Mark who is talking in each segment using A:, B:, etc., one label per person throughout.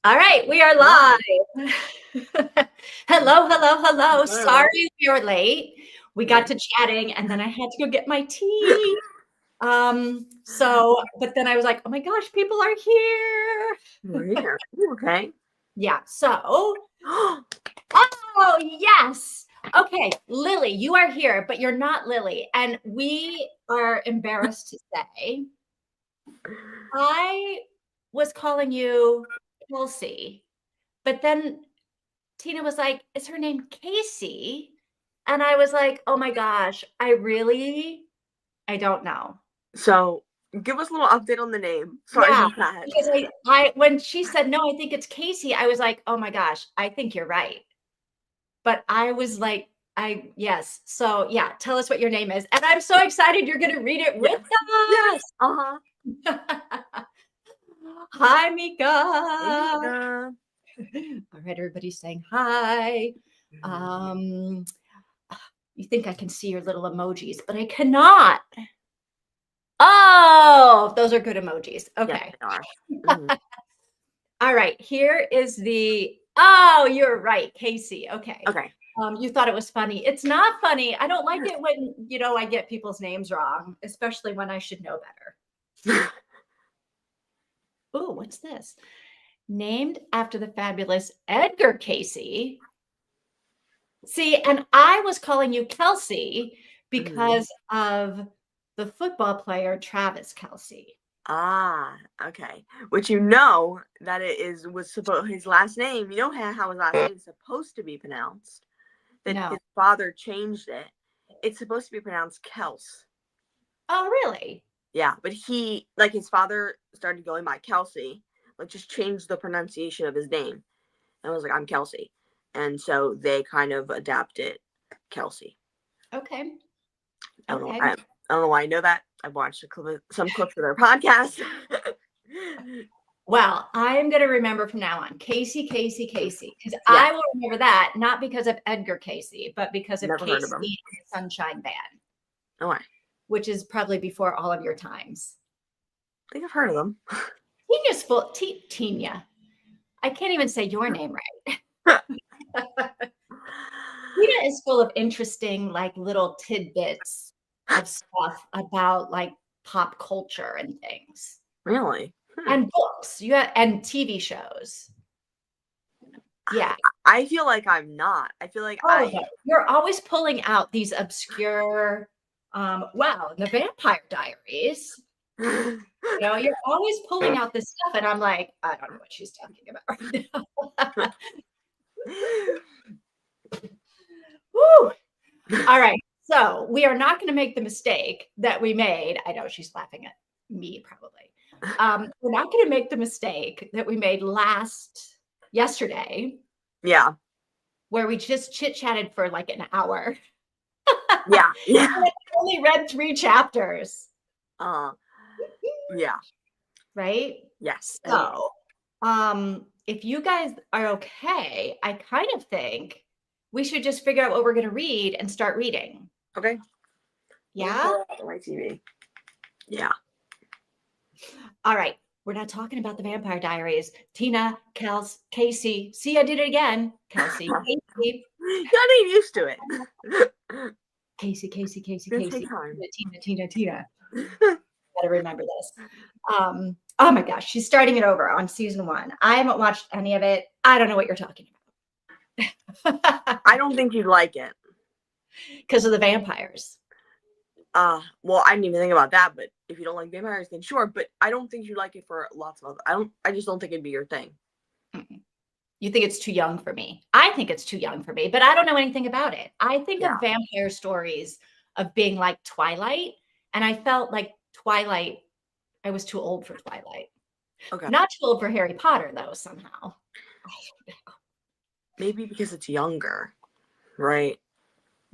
A: All right, we are
B: Wow.
A: live. Hello, hello, hello.
B: Hello.
A: Sorry we were late. We got
B: Yeah.
A: to chatting and then I had to go get my tea. But then I was like, oh my gosh, people are here.
B: We're here. Ooh, okay.
A: Yeah, oh yes. Okay, Lily, you are here, but you're not Lily. And we are embarrassed to say I was calling you Kelsey, but then Tina was like, "Is her name Casey?" And I was like, "Oh my gosh, I don't know."
B: So, give us a little update on the name. Sorry
A: Yeah,
B: about that.
A: because I when she said, "No, I think it's Casey," I was like, "Oh my gosh, I think you're right." But I was like, yes. So, yeah, tell us what your name is. And I'm so excited you're going to read it with
B: Yes. Yes. Uh-huh.
A: us. Hi,
B: Hey,
A: Mika.
B: Mika.
A: All right, everybody's saying hi. Um, You think I can see your little emojis, but I cannot. Oh, those are good emojis.
B: Yes,
A: Okay.
B: they are. Mhm.
A: All right. Here is oh, you're right, Casey. Okay.
B: Okay.
A: You thought it was funny. It's not funny. I don't like it when, I get people's names wrong, especially when I should know better. Oh, what's this? Named after the fabulous Edgar Casey. See, and I was calling you Kelsey
B: Mhm.
A: because of the football player Travis Kelsey.
B: Ah, okay. Which that was supposed his last name. You know how his last name is supposed to be pronounced. That
A: No.
B: his father changed it. It's supposed to be pronounced Kels.
A: Oh, really?
B: Yeah, but his father started going by Kelsey, just changed the pronunciation of his name. And was like, I'm Kelsey. And so they kind of adapted Kelsey.
A: Okay.
B: I don't know.
A: Okay.
B: I don't know why I know that. I watched some clips of their podcast.
A: Well, I'm going to remember from now on Casey, Casey, Casey, because
B: Yeah,
A: I will remember that not because of Edgar Casey, but because of
B: never heard of
A: Casey
B: them.
A: and the Sunshine Band,
B: Oh, I
A: which is probably before all of your times.
B: think I've heard of them.
A: Tina's full, Tina. I can't even say your name right. Tina is full of interesting, like little tidbits of stuff about like pop culture and things
B: Really?
A: and books. And TV shows. Yeah.
B: I feel like I'm not. I feel like
A: Oh, no. You're always pulling out these obscure, wow, the Vampire Diaries. You're always pulling out this stuff, and I'm like, I don't know what she's talking about right now. Woo. All right. So we are not going to make the mistake that we made. I know she's laughing at me, probably. We're not going to make the mistake that we made yesterday,
B: Yeah.
A: where we just chit chatted for like an hour.
B: Yeah. Yeah.
A: And I only read 3 chapters.
B: Uh, yeah.
A: Right?
B: Yes. And
A: So, if you guys are okay, I kind of think we should just figure out what we're gonna read and start reading.
B: okay. Let me
A: Yeah?
B: pull out my TV. Yeah.
A: All right. We're not talking about the Vampire Diaries. Tina, Casey. See, I did it again. Kelsey, Casey,
B: You gotta get used to it.
A: Casey, Casey, Casey,
B: It's gonna take
A: Casey.
B: time.
A: Tina. Gotta remember this. Oh my gosh, she's starting it over on season 1. I haven't watched any of it. I don't know what you're talking about.
B: I don't think you'd like it.
A: Because of the vampires.
B: Well, I didn't even think about that, but if you don't like vampires, then sure. But I don't think you'd like it for lots of other. I just don't think it'd be your thing.
A: You think it's too young for me. I think it's too young for me, but I don't know anything about it. I think
B: Yeah.
A: of vampire stories of being like Twilight, and I felt like Twilight, I was too old for Twilight.
B: Okay.
A: Not too old for Harry Potter, though, somehow.
B: Maybe because it's younger, right?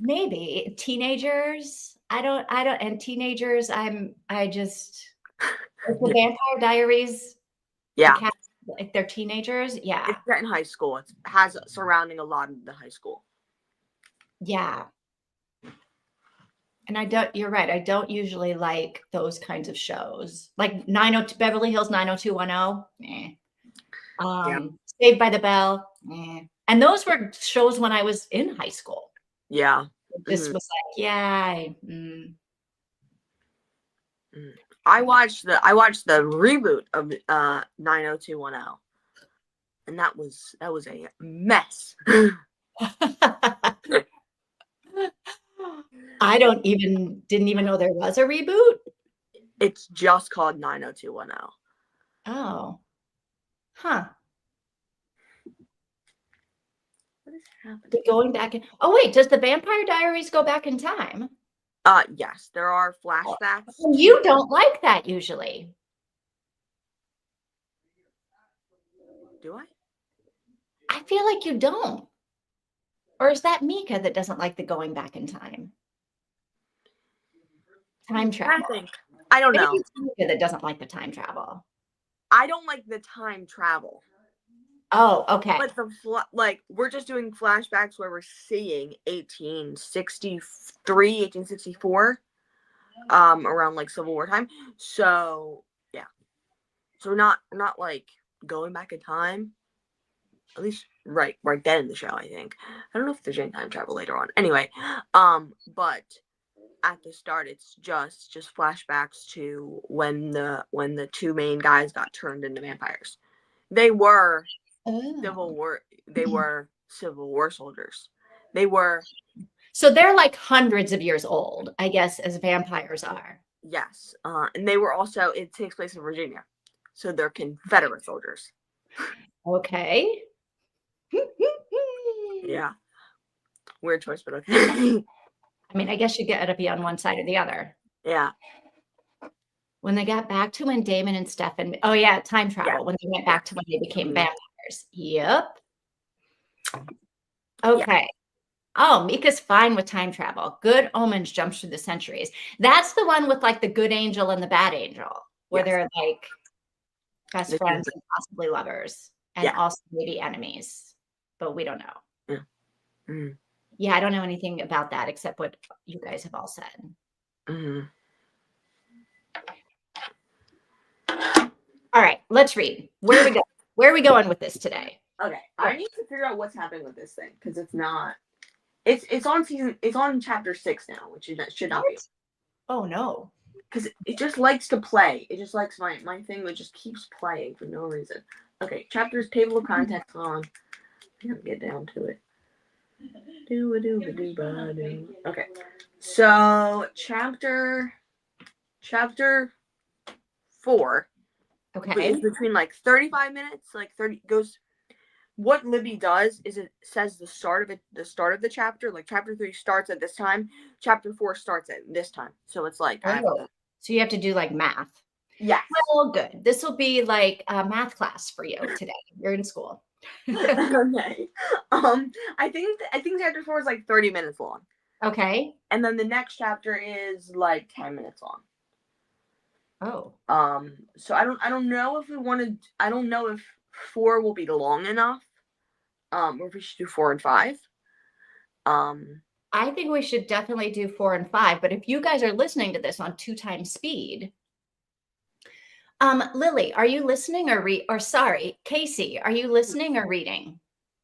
A: Maybe teenagers. And teenagers, I just, like the
B: Yeah.
A: Vampire Diaries, the
B: Yeah.
A: cats, like they're teenagers. Yeah.
B: It's set in high school. It has surrounding a lot of the high school.
A: Yeah. And you're right. I don't usually like those kinds of shows. Like Beverly Hills 90210. Eh.
B: Yeah.
A: Saved by the Bell. And those were shows when I was in high school.
B: Yeah.
A: This was like, yeah.
B: I watched the reboot of 90210, and that was a mess.
A: I didn't even know there was a reboot.
B: It's just called 90210.
A: Oh. Huh.
B: What is happening?
A: They're going back in. Oh wait, does the Vampire Diaries go back in time?
B: Yes, there are flashbacks.
A: You don't like that usually.
B: Do I?
A: I feel like you don't. Or is that Mika that doesn't like the going back in time? Time travel.
B: I don't know.
A: Maybe it's Mika that doesn't like the time travel.
B: I don't like the time travel.
A: Oh, okay.
B: But we're just doing flashbacks where we're seeing 1863, 1864, around like Civil War time. So yeah. So we're not like going back in time. At least right then in the show, I think. I don't know if there's any time travel later on. Anyway, but at the start it's just flashbacks to when the two main guys got turned into vampires. They were Civil War soldiers. They were.
A: So they're like hundreds of years old, I guess, as vampires are.
B: Yes. And they were also, it takes place in Virginia. So they're Confederate soldiers.
A: Okay.
B: Yeah. Weird choice, but okay.
A: I mean, I guess you got to be on one side or the other.
B: Yeah.
A: When they got back to when Damon and Stefan, oh yeah, time travel. Yeah. When they went back to when they became vampires. Yep. Okay. Yeah. Oh, Mika's fine with time travel. Good Omens jumps through the centuries. That's the one with like the good angel and the bad angel, where they're like best friends and possibly lovers, and also maybe enemies, but we don't know.
B: Yeah. Mm-hmm.
A: Yeah, I don't know anything about that except what you guys have all said.
B: Mm-hmm.
A: All right, let's read. Where are we going? Where are we going with this today?
B: Okay, I need to figure out what's happening with this thing because it's not. It's on chapter 6 now, which should not be.
A: Oh no!
B: Because it just likes to play. It just likes my thing that just keeps playing for no reason. Okay, chapters, table of contents on. I gotta get down to it. Okay, so chapter 4.
A: Okay.
B: Is between like 35 minutes, like 30 goes. What Libby does is it says the start of the chapter. Like chapter 3 starts at this time. Chapter 4 starts at this time. So it's like
A: so you have to do like math.
B: Yeah.
A: Well, good. This will be like a math class for you today. You're in school.
B: Okay. I think chapter 4 is like 30 minutes long.
A: Okay.
B: And then the next chapter is like 10 minutes long.
A: Oh.
B: So I don't know if we wanted. I don't know if 4 will be long enough. Or if we should do 4 and 5.
A: I think we should definitely do 4 and 5. But if you guys are listening to this on 2 times speed, Lily, are you listening or sorry, Casey, are you listening or reading?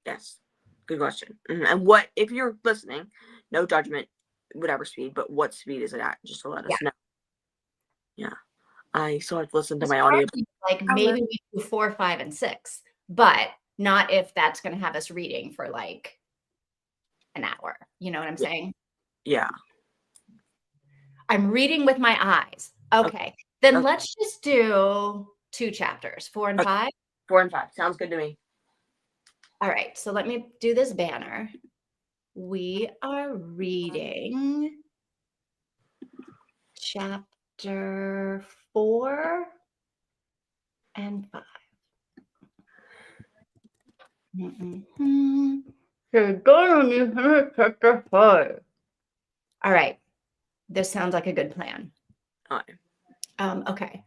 B: Yes. Good question. And what if you're listening? No judgment, whatever speed. But what speed is it at? Just to let us know. Yeah. I still have to listen to my audio.
A: Like maybe we do 4, 5, and 6, but not if that's going to have us reading for like an hour. You know what I'm saying?
B: Yeah.
A: I'm reading with my eyes. Okay. Then let's just do 2 chapters, 4 and 5.
B: 4 and 5. Sounds good to me.
A: All right. So let me do this banner. We are reading chapter 4 and 5. Chapter 5. All right. This sounds like a good plan. Okay.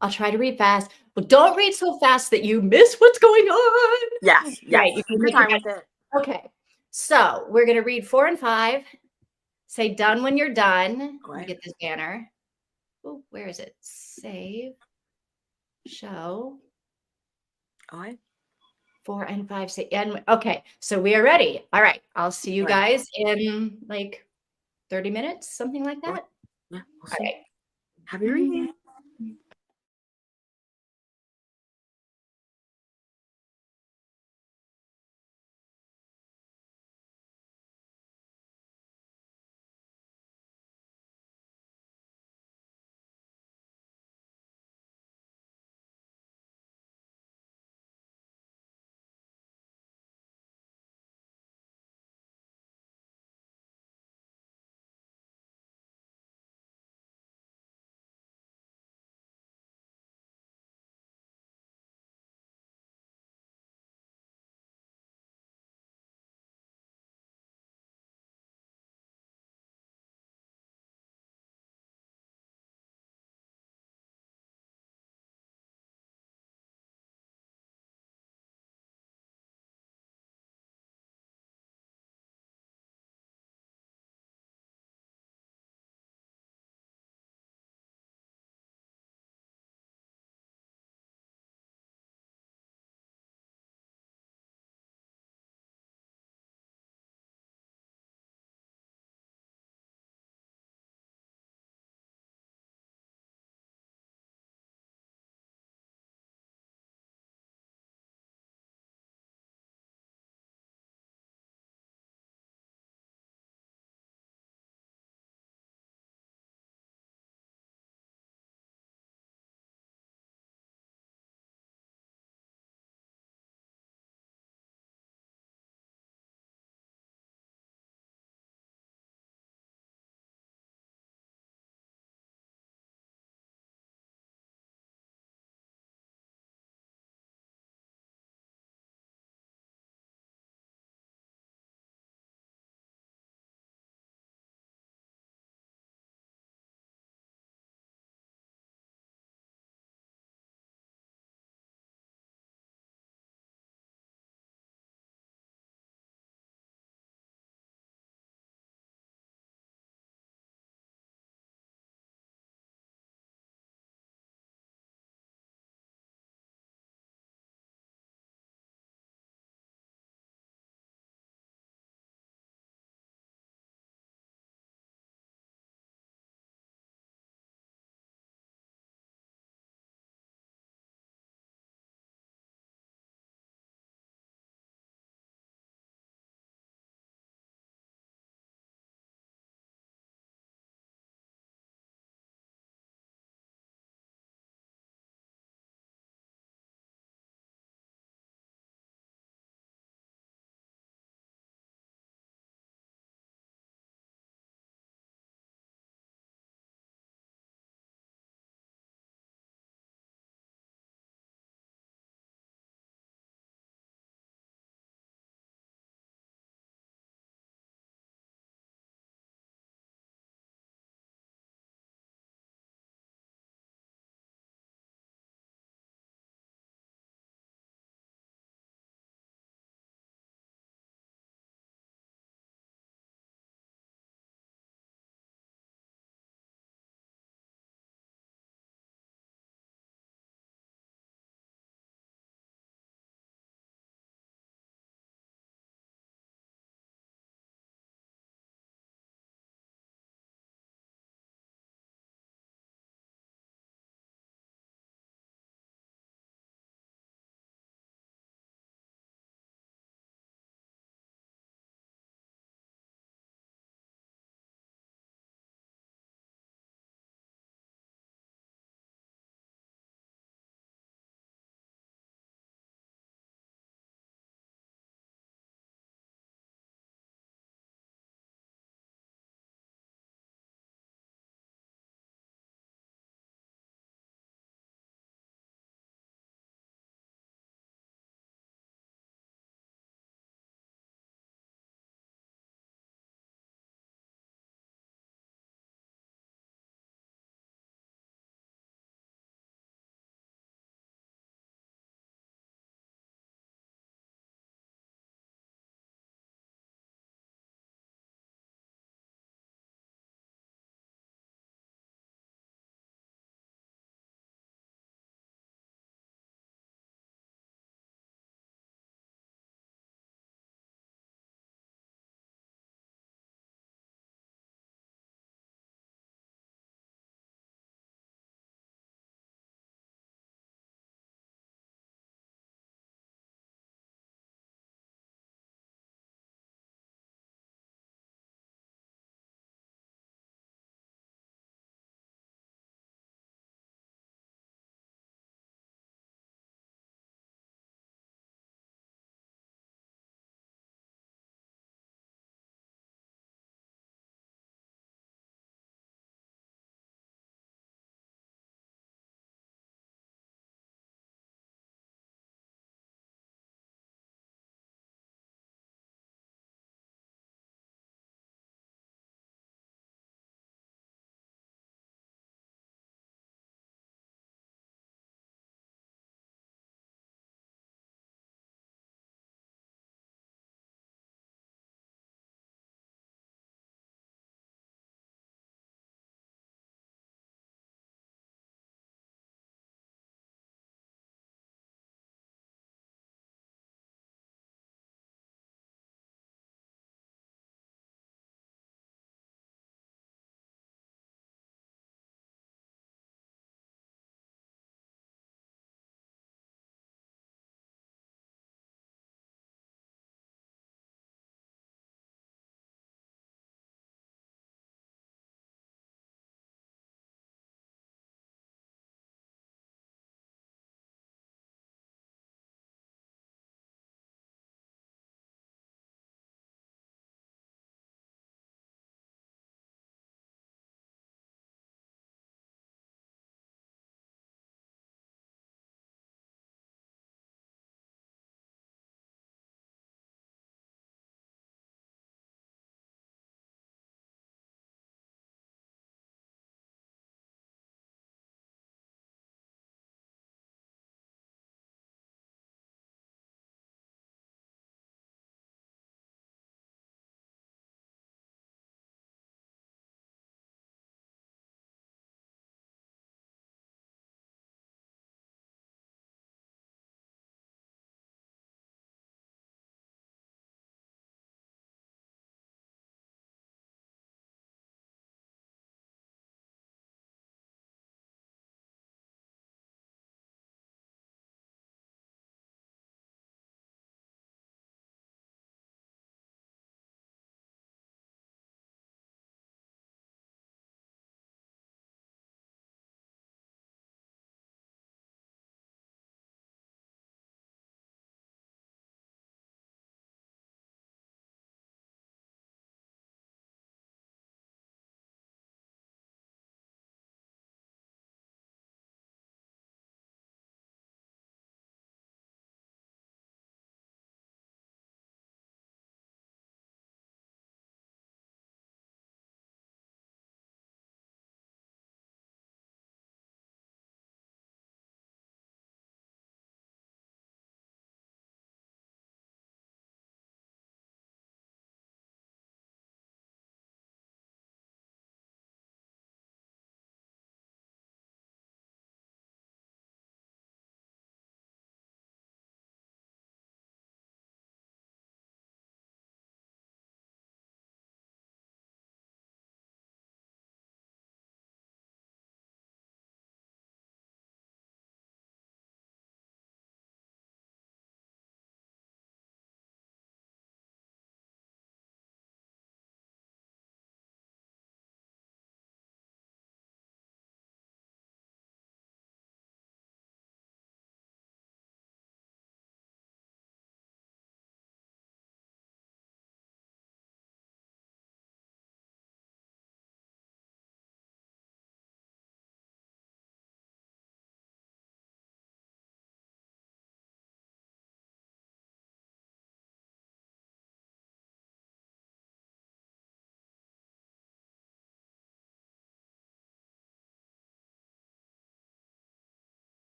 A: I'll try to read fast, but don't read so fast that you miss what's going on.
B: Yes.
A: Right.
B: You can take your time with it.
A: Okay. So we're going to read 4 and 5. Say done when you're done. Let me get this banner. Oh, where is it? Save. Show.
B: Okay.
A: 4 and 5, 6, and okay, so we are ready. All right, I'll see you
B: All right.
A: guys in like 30 minutes, something like
B: Sure.
A: that.
B: Yeah, we'll
A: All
B: see.
A: right.
B: Happy reading.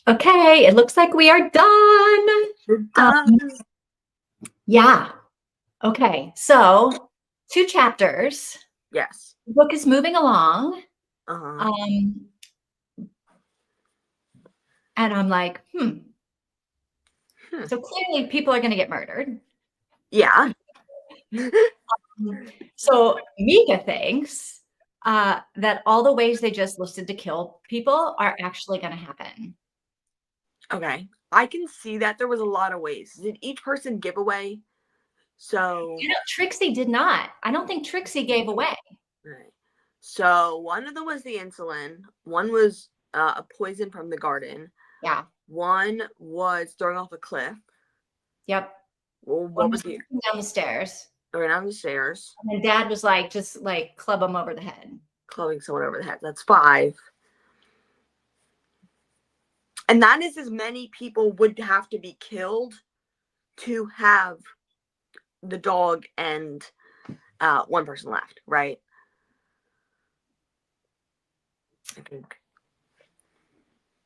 A: Okay, it looks like we are done.
B: It
A: Um,
B: does.
A: yeah. Okay, so 2 chapters.
B: Yes.
A: The book is moving along.
B: Uh-huh.
A: Um, and I'm like,
B: Hmm.
A: so clearly people are gonna get murdered.
B: Yeah.
A: So Mika thinks that all the ways they just listed to kill people are actually gonna happen.
B: Okay. I can see that there was a lot of ways. Did each person give away? So,
A: You know, Trixie did not. I don't think Trixie gave away.
B: right. So one of them was the insulin. One was a poison from the garden.
A: Yeah.
B: One was throwing off a cliff.
A: Yep.
B: Well,
A: One
B: what
A: was
B: was the
A: walking down the stairs,
B: going down the stairs,
A: and dad was like, just like club him over the head.
B: clubbing someone over the head? That's 5. And that is as many people would have to be killed to have the dog and one person left, right? I think.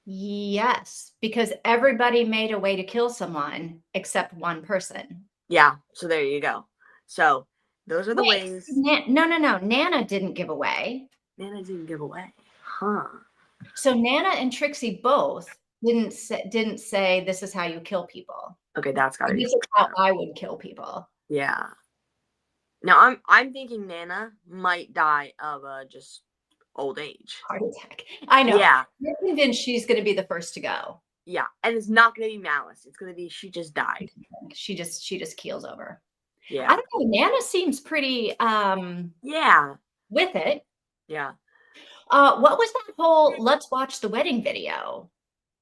A: Yes, because everybody made a way to kill someone except one person.
B: Yeah. So there you go. So those are the
A: Wait,
B: ways.
A: no, no, no. Nana didn't give away.
B: Nana didn't give away. Huh.
A: So Nana and Trixie both didn't say this is how you kill people.
B: Okay, that's gotta be.
A: This is how I would kill people.
B: Yeah. Now I'm thinking Nana might die of just old age.
A: Heart attack. I know.
B: Yeah.
A: You're convinced she's going to be the first to go.
B: Yeah. And it's not gonna be malice. It's gonna be she just died.
A: She just keels over. I
B: Yeah.
A: don't know. Nana seems pretty
B: Yeah.
A: with it.
B: Yeah.
A: What was that whole let's watch the wedding video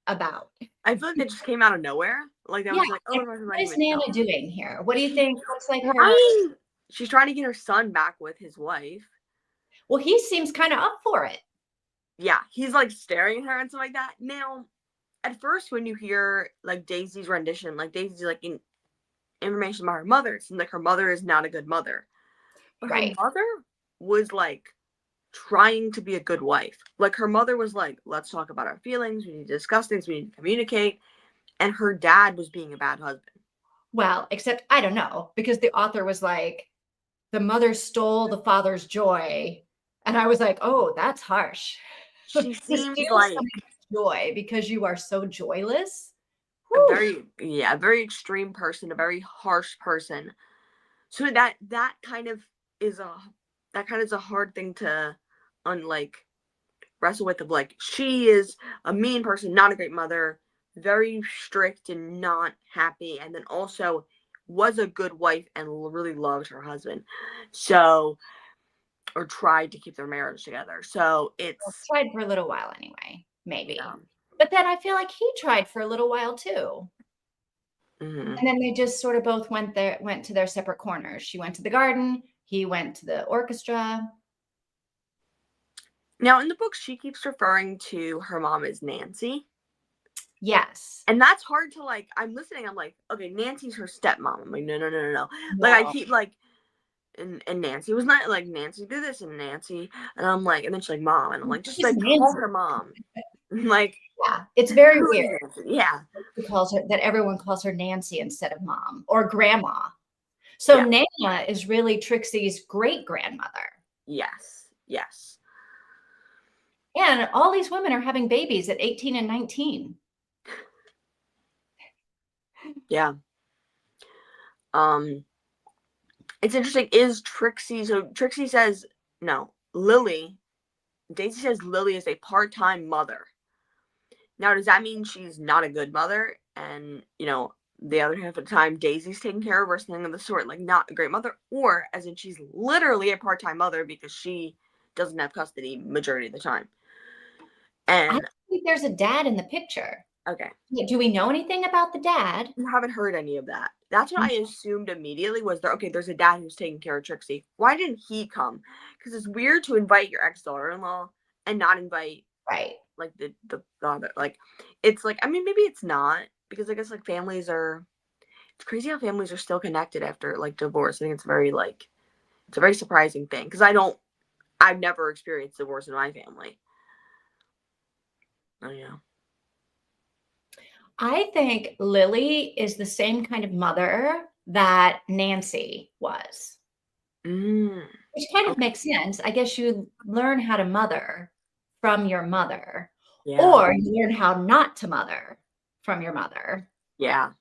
A: about?
B: I feel like it just came out of nowhere. Like I
A: Yeah.
B: was like, oh,
A: Like,
B: I'm not
A: what is
B: even
A: Nana
B: know.
A: doing here? What do you think? Looks like her.
B: Trying, she's trying to get her son back with his wife.
A: Well, he seems kind of up for it.
B: Yeah, he's like staring at her and stuff like that. Now, at first, when you hear like Daisy's rendition, like Daisy's like information about her mother, it seems like her mother is not a good mother. But
A: Right.
B: her mother was like trying to be a good wife. Like her mother was like, let's talk about our feelings. We need to discuss things. We need to communicate. And her dad was being a bad husband.
A: Well, except I don't know, because the author was like, the mother stole the father's joy. And I was like, oh, that's harsh.
B: She
A: To
B: seems
A: steal
B: like
A: somebody's joy because you are so joyless.
B: a
A: Whew.
B: very extreme person, a very harsh person. So that kind of is a hard thing to unlike wrestle with, of like she is a mean person, not a great mother, very strict and not happy, and then also was a good wife and really loved her husband. So or tried to keep their marriage together. So it's
A: Tried for a little while anyway, maybe.
B: yeah.
A: But then I feel like he tried for a little while too.
B: Mm-hmm.
A: And then they just sort of both went to their separate corners. She went to the garden, he went to the orchestra.
B: Now in the book, she keeps referring to her mom as Nancy.
A: Yes.
B: And that's hard to like. I'm listening. I'm like, okay, Nancy's her stepmom. I'm like, no. Like I keep like, and Nancy was not like Nancy did this and Nancy, and I'm like, and then she's like mom, and I'm like, just
A: She's
B: like call
A: Nancy.
B: her mom. Like,
A: Yeah, it's very weird.
B: Yeah.
A: That everyone calls her Nancy instead of mom or grandma. So
B: Yeah.
A: Nana is really Trixie's great grandmother.
B: Yes. Yes.
A: And all these women are having babies at 18 and 19.
B: Yeah. It's interesting. Is Trixie? So Trixie says no. Lily. Daisy says Lily is a part-time mother. Now, does that mean she's not a good mother? And, the other half of the time, Daisy's taking care of her, something of the sort, like not a great mother? Or, as in, she's literally a part-time mother because she doesn't have custody majority of the time. And
A: I think there's a dad in the picture.
B: Okay.
A: Do we know anything about the dad?
B: I haven't heard any of that. That's what I assumed immediately was there. Okay, there's a dad who's taking care of Trixie. Why didn't he come? Because it's weird to invite your ex-daughter-in-law and not invite
A: Right.
B: like the father. Like it's like, I mean, maybe it's not, because I guess like families are, it's crazy how families are still connected after like divorce. I think it's a very surprising thing, because I've never experienced divorce in my family. Oh yeah.
A: I think Lily is the same kind of mother that Nancy was,
B: Mm,
A: which kind of
B: okay.
A: makes sense. I guess you learn how to mother from your mother,
B: Yeah.
A: or you learn how not to mother from your mother.
B: Yeah.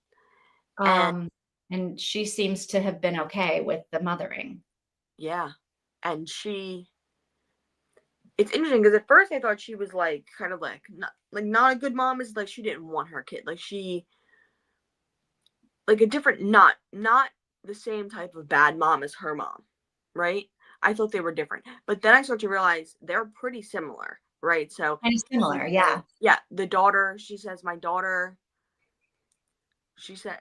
B: And
A: Um, and she seems to have been okay with the mothering.
B: yeah. And it's interesting because at first I thought she was like kind of like not a good mom, is like she didn't want her kid. Like she like a different, not the same type of bad mom as her mom, right? I thought they were different. But then I start to realize they're pretty similar, right? So
A: Kind of
B: she
A: similar,
B: says,
A: yeah.
B: yeah, the daughter, she says, my daughter, she said,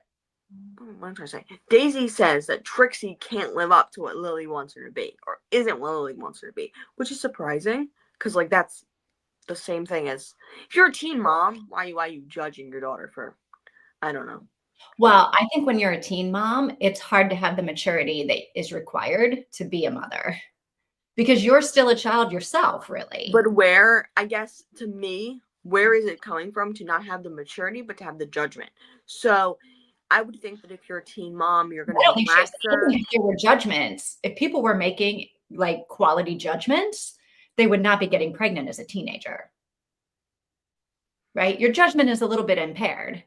B: what am I trying to say? Daisy says that Trixie can't live up to what Lily wants her to be, or isn't what Lily wants her to be, which is surprising because, like, that's the same thing as if you're a teen mom, why are you judging your daughter for, I don't know. But
A: Well, I think when you're a teen mom, it's hard to have the maturity that is required to be a mother because you're still a child yourself, really.
B: where, I guess, to me, where is it coming from to not have the maturity but to have the judgment? So I would think that if you're a teen mom, you're going
A: I
B: to
A: don't
B: be
A: think she's I
B: laxer.
A: think if there were judgments, if people were making like quality judgments, they would not be getting pregnant as a teenager, right? Your judgment is a little bit impaired.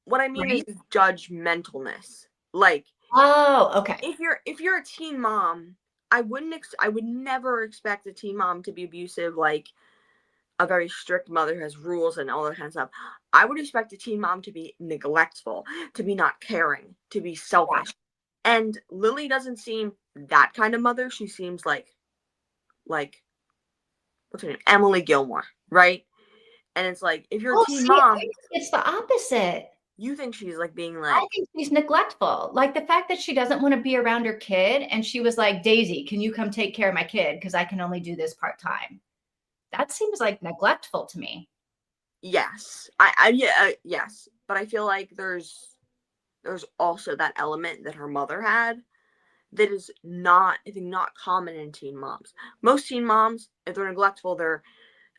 B: What I mean is
A: Right?
B: judgmentalness. Like,
A: Oh, okay.
B: if you're a teen mom, I would never expect a teen mom to be abusive, like a very strict mother who has rules and all that kind of stuff. I would expect a teen mom to be neglectful, to be not caring, to be
A: Yeah.
B: selfish. And Lily doesn't seem that kind of mother. She seems like what's her name? Emily Gilmore, right? And it's like if you're a
A: Oh,
B: teen
A: see, I
B: mom,
A: think it's the opposite.
B: you think she's like being
A: I
B: like,
A: think she's neglectful. Like the fact that she doesn't want to be around her kid and she was like, Daisy, can you come take care of my kid? Because I can only do this part time. That seems like neglectful to me.
B: yes, yeah, yes, but I feel like there's also that element that her mother had that is not, I think, not common in teen moms. Most teen moms, if they're neglectful,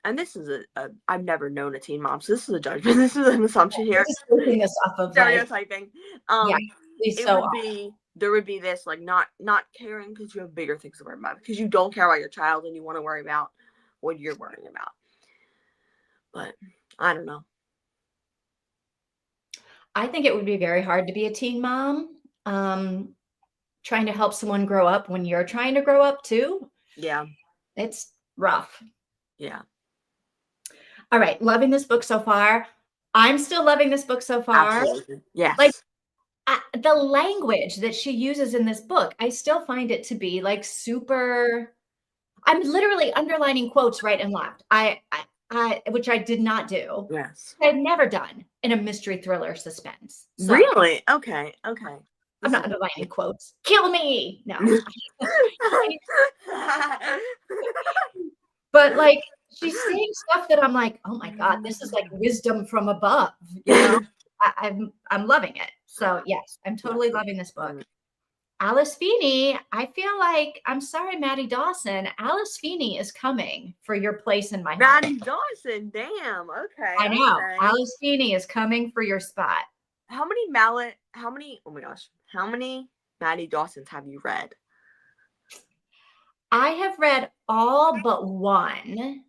B: and this is I've never known a teen mom, so this is a judgment. This is an assumption
A: We're
B: here,
A: just basing this off of like,
B: stereotyping.
A: yeah,
B: Um,
A: please
B: it
A: so
B: would be there would be this like not caring because you have bigger things to worry about because you don't care about your child and you want to worry about what you're worrying about. But I don't know.
A: I think it would be very hard to be a teen mom. Um, Trying to help someone grow up when you're trying to grow up too.
B: Yeah,
A: It's rough.
B: yeah,
A: All right, loving this book so far. I'm still loving this book so far.
B: absolutely.
A: Like
B: Yes.
A: the language that she uses in this book, I still find it to be like super. I'm literally underlining quotes right and left. Which I did not do.
B: Yes.
A: I've never done in a mystery thriller suspense. So
B: Really? Okay. Okay.
A: I'm
B: This
A: not
B: is
A: underlining quotes. Kill me. No. But like she's saying stuff that I'm like, oh my God, this is like wisdom from above, you know? I'm loving it. So yes, I'm
B: Yeah.
A: totally loving this book. Alice Feeney, I feel like I'm sorry, Maddie Dawson. Alice Feeney is coming for your place in my heart.
B: Maddie Dawson. Damn. Okay.
A: I know.
B: Okay.
A: Alice Feeney is coming for your spot.
B: How many, oh my gosh, how many Maddie Dawsons have you read?
A: I have read all but one.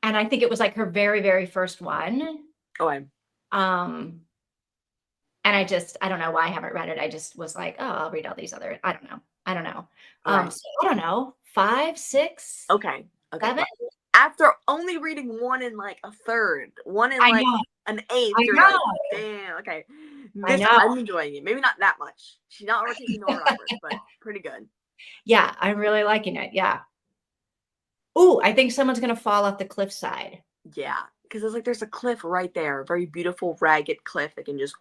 A: And I think it was like her very, very first one.
B: Oh, I'm,
A: Um, and I don't know why I haven't read it. I just was like, oh, I'll read all these other. I don't know. I don't know.
B: okay.
A: So I don't know, 5, 6,
B: Okay. Okay.
A: 7.
B: But after only reading one in like a third, one in
A: I
B: like
A: know.
B: an eighth,
A: I
B: you're
A: know.
B: like, damn, okay.
A: I
B: This,
A: know.
B: I'm enjoying it. Maybe not that much. She's not overtaking Nora Roberts, but pretty good.
A: Yeah, I'm really liking it. Yeah. Ooh, I think someone's gonna fall off the cliffside.
B: Yeah. Because it's like there's a cliff right there, a very beautiful, ragged cliff that can just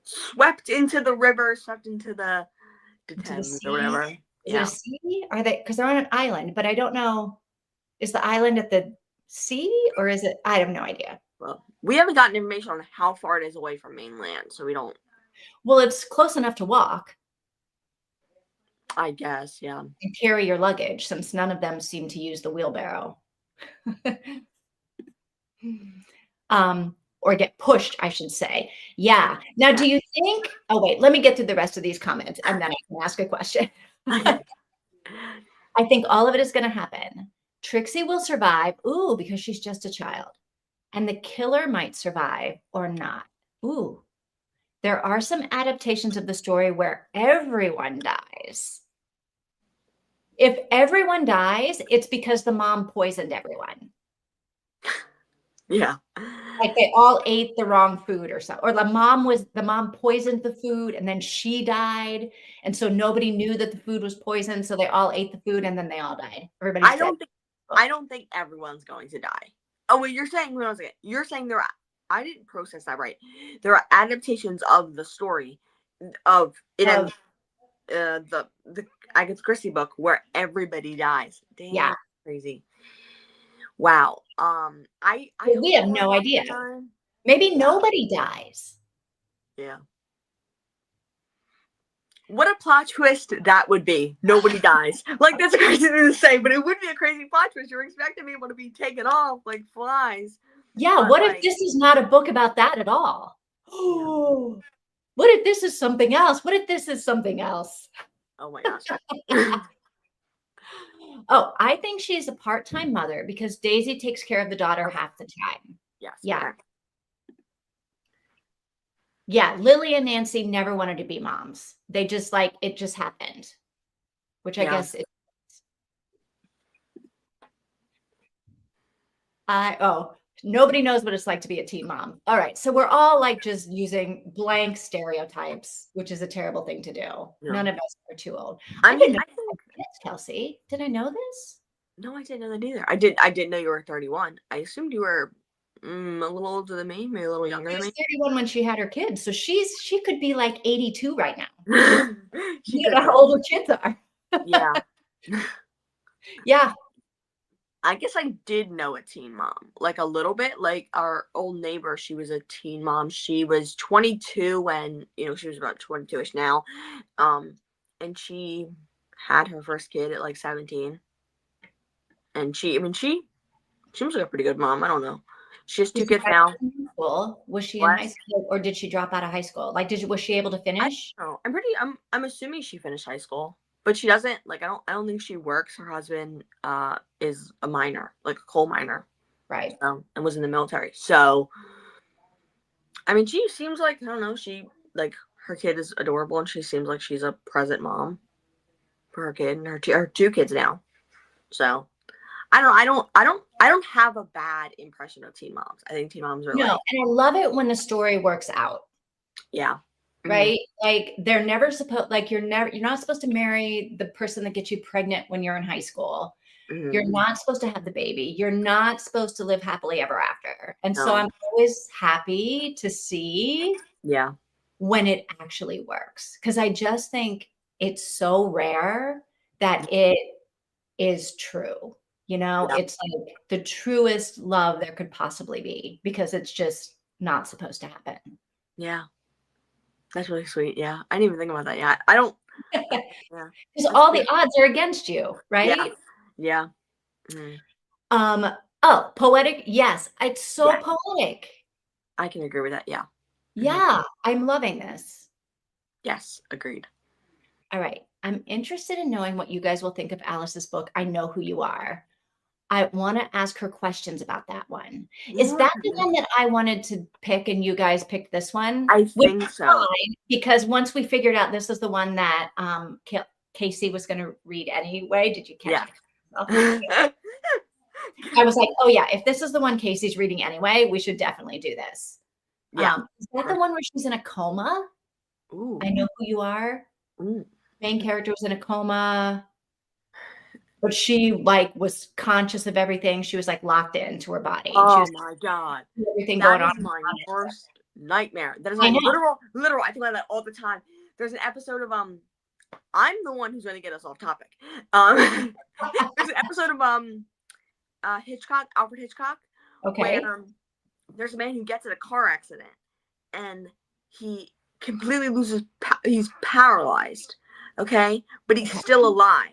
B: swept into the river, swept into the
A: Into the
B: Thames or
A: sea.
B: whatever.
A: Is it a
B: Yeah.
A: sea? Are they because they're on an island, but I don't know. Is the island at the sea or is it? I have no idea.
B: Well, we haven't gotten information on how far it is away from mainland, so we don't.
A: Well, it's close enough to walk
B: I guess, yeah.
A: and carry your luggage since none of them seem to use the wheelbarrow. Or get pushed, I should say. Yeah. Now, do you think, oh, wait, let me get through the rest of these comments and then I can ask a question.
B: Okay.
A: I think all of it is going to happen. Trixie will survive. Ooh, because she's just a child. And the killer might survive or not. Ooh, there are some adaptations of the story where everyone dies. If everyone dies, it's because the mom poisoned everyone.
B: Yeah.
A: Like they all ate the wrong food or something. Or the mom poisoned the food and then she died. And so nobody knew that the food was poisoned. So they all ate the food and then they all died. Everybody's
B: I
A: dead.
B: don't think everyone's going to die. Oh wait, you're saying there are, I didn't process that right. There are adaptations of the story of it and the Agatha Christie book where everybody dies. Damn,
A: Yeah.
B: crazy. Wow. I
A: We have no idea. Maybe nobody dies.
B: Yeah. What a plot twist that would be. Nobody dies. Like, that's a crazy thing to say, but it would be a crazy plot twist. You're expecting people to be taken off like flies.
A: Yeah,
B: But,
A: what if this is not a book about that at all? Oh, what if this is something else? What if this is something else?
B: Oh my gosh.
A: Oh, I think she's a part-time mother because Daisy takes care of the daughter half the time.
B: Yes.
A: Yeah.
B: Okay.
A: Yeah, Lily and Nancy never wanted to be moms. They just it just happened, which I guess is. Nobody knows what it's like to be a teen mom. All right, so we're all just using blank stereotypes, which is a terrible thing to do. Yeah. None of us are too old. I didn't know this, Kelsey. Did I know this?
B: No, I didn't know that either. I didn't know you were 31. I assumed you were a little older than me, maybe a little younger than me.
A: She was 31 when she had her kids, so she could be 82 right now. You know how old her kids are.
B: Yeah.
A: Yeah.
B: I guess I did know a teen mom, like a little bit. Like our old neighbor, she was a teen mom. She was 22 when, she was about 22ish now. And she had her first kid at 17. And she seems like a pretty good mom. I don't know. She has 2 kids now.
A: Was she in high school or did she drop out of high school? Was she able to finish?
B: I'm assuming she finished high school, but she doesn't I don't think she works. Her husband is a miner, like a coal miner.
A: Right.
B: And was in the military. So she seems like, I don't know, she her kid is adorable and she seems like she's a present mom for her kid and her 2 kids now. So I don't have a bad impression of teen moms. I think teen moms are
A: and I love it when the story works out.
B: Yeah.
A: Right? They're never supposed you're not supposed to marry the person that gets you pregnant when you're in high school. Mm-hmm. You're not supposed to have the baby. You're not supposed to live happily ever after. And so I'm always happy to see when it actually works. Because I just think it's so rare that it is true. It's the truest love there could possibly be because it's just not supposed to happen.
B: Yeah. That's really sweet. Yeah. I didn't even think about that yet. I don't.
A: Because all the odds are against you, right?
B: Yeah. Mm.
A: Poetic. Yes. It's so poetic.
B: I can agree with that. Yeah.
A: Yeah. I'm loving this.
B: Yes. Agreed.
A: All right. I'm interested in knowing what you guys will think of Alice's book. I Know Who You Are. I want to ask her questions about that one. Is that the one that I wanted to pick and you guys picked this one?
B: I think so.
A: Because once we figured out this is the one that Casey was going to read anyway. Did you catch it? I was like, oh yeah, if this is the one Casey's reading anyway, we should definitely do this. Yeah. Is that the one where she's in a coma? Ooh. I Know Who You Are. Ooh. Main character was in a coma. But she was conscious of everything. She was locked into her body.
B: Oh my God.
A: Everything going on.
B: My worst nightmare. That is my literal. I think about that all the time. There's an episode of I'm the one who's going to get us off topic. There's an episode of Alfred Hitchcock. Okay. Where there's a man who gets in a car accident and he completely loses. He's paralyzed. Okay, but he's still alive.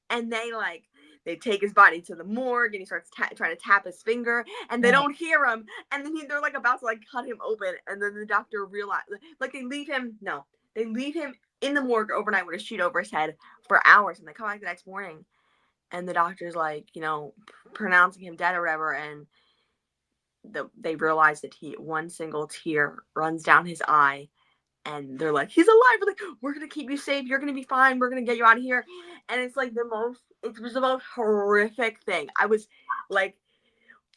B: And they they take his body to the morgue, and he starts trying to tap his finger, and they don't hear him, and then they're like about to like cut him open, and then the doctor realizes, like they leave him in the morgue overnight with a sheet over his head for hours, and they come back the next morning, and the doctor's like, pronouncing him dead or whatever, and they realize that one single tear runs down his eye, and they're like, he's alive. We're like, we're gonna keep you safe. You're gonna be fine. We're gonna get you out of here. And it's like it was the most horrific thing. I was like,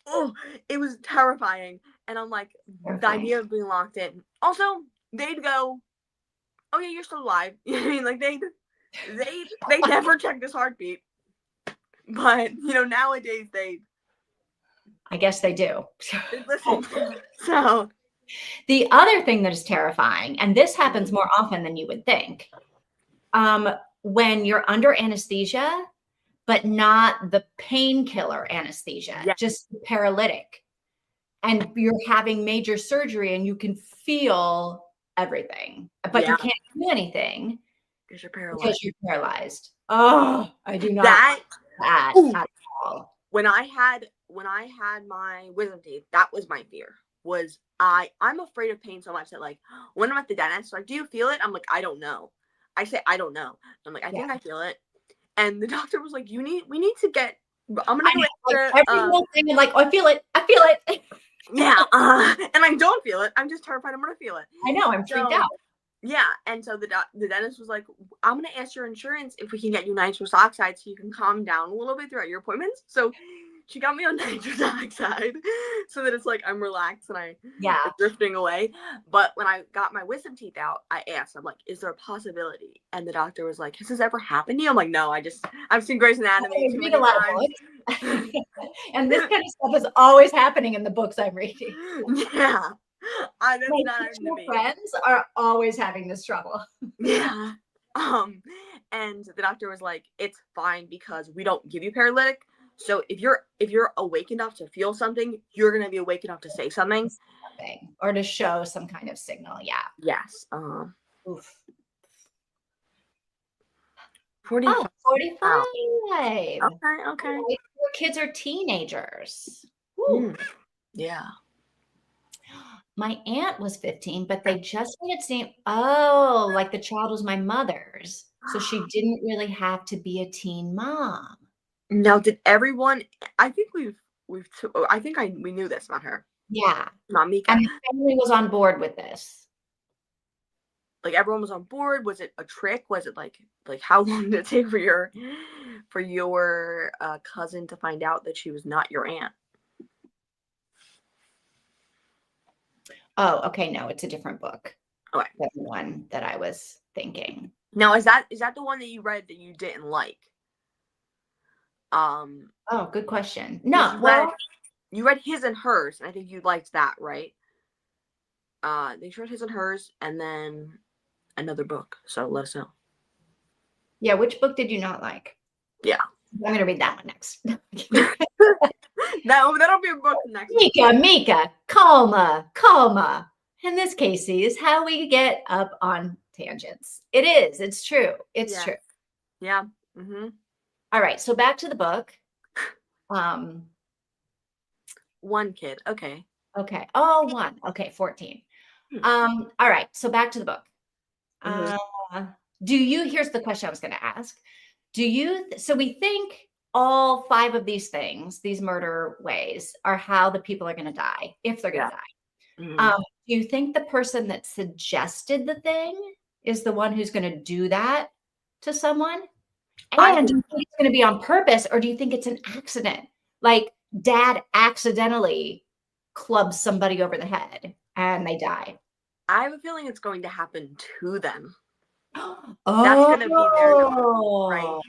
B: oh, it was terrifying. And I'm like, the idea of being locked in. Also, they'd go, oh yeah, you're still alive. You know what I mean? Like they never checked his heartbeat. But nowadays
A: I guess they do.
B: Listen. So
A: the other thing that is terrifying, and this happens more often than you would think, when you're under anesthesia, but not the painkiller anesthesia, just the paralytic, and you're having major surgery and you can feel everything, but you can't do anything
B: because you're paralyzed.
A: Oh, I do not
B: that
A: at all.
B: When I had my wisdom teeth, that was my fear. I'm afraid of pain so much that, like, when I'm at the dentist, like, do you feel it? I'm like, I don't know. I say, I don't know. I'm like, I think I feel it. And the doctor was like, we need to get, I'm going to go
A: every little thing, and like, oh, I feel it.
B: Yeah. And I don't feel it. I'm just terrified I'm going to feel it.
A: I know. I'm freaked out.
B: Yeah. And so the dentist was like, I'm going to ask your insurance if we can get you nitrous oxide so you can calm down a little bit throughout your appointments. So she got me on nitrous oxide so that it's like I'm relaxed and I'm drifting away. But when I got my wisdom teeth out, I asked, I'm like, is there a possibility? And the doctor was like, has this ever happened to you? I'm like, no, I've seen Grey's Anatomy too many times.
A: And this kind of stuff is always happening in the books I'm reading.
B: Yeah.
A: My friends are always having this trouble.
B: Yeah. And the doctor was like, it's fine because we don't give you paralytic. So if you're awake enough to feel something, you're gonna be awake enough to say something
A: or to show some kind of signal. Yeah.
B: Yes.
A: Oof.
B: 45.
A: Oh, 45.
B: Okay.
A: Your kids are teenagers.
B: Yeah.
A: My aunt was 15, but they just made it seem, like the child was my mother's. So she didn't really have to be a teen mom.
B: Now, did everyone? I think we knew this about her.
A: Yeah,
B: not Mika.
A: And the family was on board with this.
B: Like everyone was on board. Was it a trick? Was it like how long did it take for your cousin to find out that she was not your aunt?
A: Oh, okay. No, it's a different book.
B: Okay,
A: that's the one that I was thinking.
B: Now, is that the one that you read that you didn't like?
A: Oh, good question. No,
B: you read His and Hers, and I think you liked that, right? They read His and Hers, and then another book. So let us know.
A: Yeah, which book did you not like?
B: Yeah,
A: I'm gonna read that one next.
B: That'll be a book next.
A: Mika, calma. And this, Casey, is how we get up on tangents. It is. It's true. It's true.
B: Yeah. Mm-hmm.
A: All right, so back to the book.
B: One kid. Okay.
A: Okay. Oh, one. Okay, 14. All right, so back to the book.
B: Mm-hmm.
A: Here's the question I was going to ask. So we think all 5 of these things, these murder ways, are how the people are going to die, if they're going to die.
B: Mm-hmm.
A: Do you think the person that suggested the thing is the one who's going to do that to someone? And do you think it's going to be on purpose, or do you think it's an accident? Like dad accidentally clubs somebody over the head and they die.
B: I have a feeling it's going to happen to them.
A: Oh,
B: that's going to be their daughter,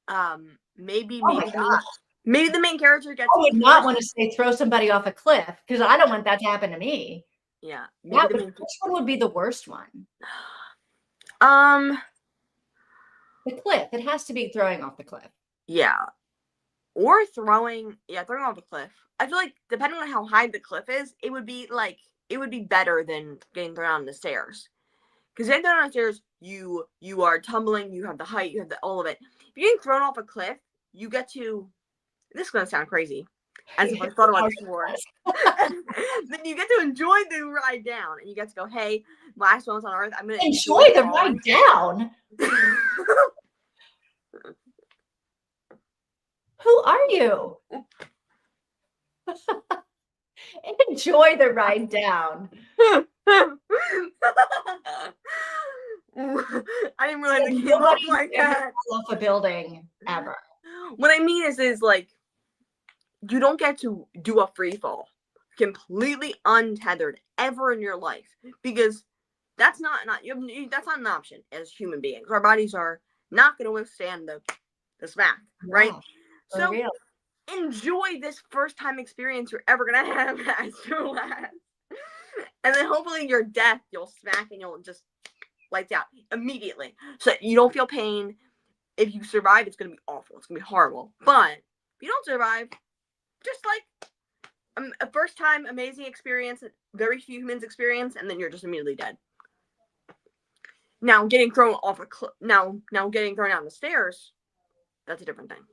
B: right? Maybe the main character gets.
A: I would not want to say throw somebody off a cliff because I don't want that to happen to me.
B: Yeah.
A: Which one would be the worst one? The cliff. It has to be throwing off the cliff.
B: Yeah. Or throwing off the cliff. I feel like depending on how high the cliff is, it would be better than getting thrown on the stairs. Because getting thrown on the stairs, you are tumbling, you have the height, you have all of it. If you're getting thrown off a cliff, you get to, this is going to sound crazy, as if I've thought about this before. Then you get to enjoy the ride down, and you get to go, hey, last moments on Earth, I'm going to
A: enjoy the ride down. Who are you? Enjoy the ride down.
B: I didn't realize it came off like that.
A: Off a building ever.
B: What I mean is like, you don't get to do a free fall completely untethered ever in your life, because that's not that's not an option as human beings. Our bodies are not going to withstand the smack, right?
A: So real.
B: Enjoy this first time experience you're ever going to have as your last. And then hopefully your death, you'll smack and you'll just lights out immediately. So you don't feel pain. If you survive, it's going to be awful. It's going to be horrible. But if you don't survive, just like a first time amazing experience that very few humans experience, and then you're just immediately dead. Now getting thrown off a now getting thrown down the stairs, that's a different thing.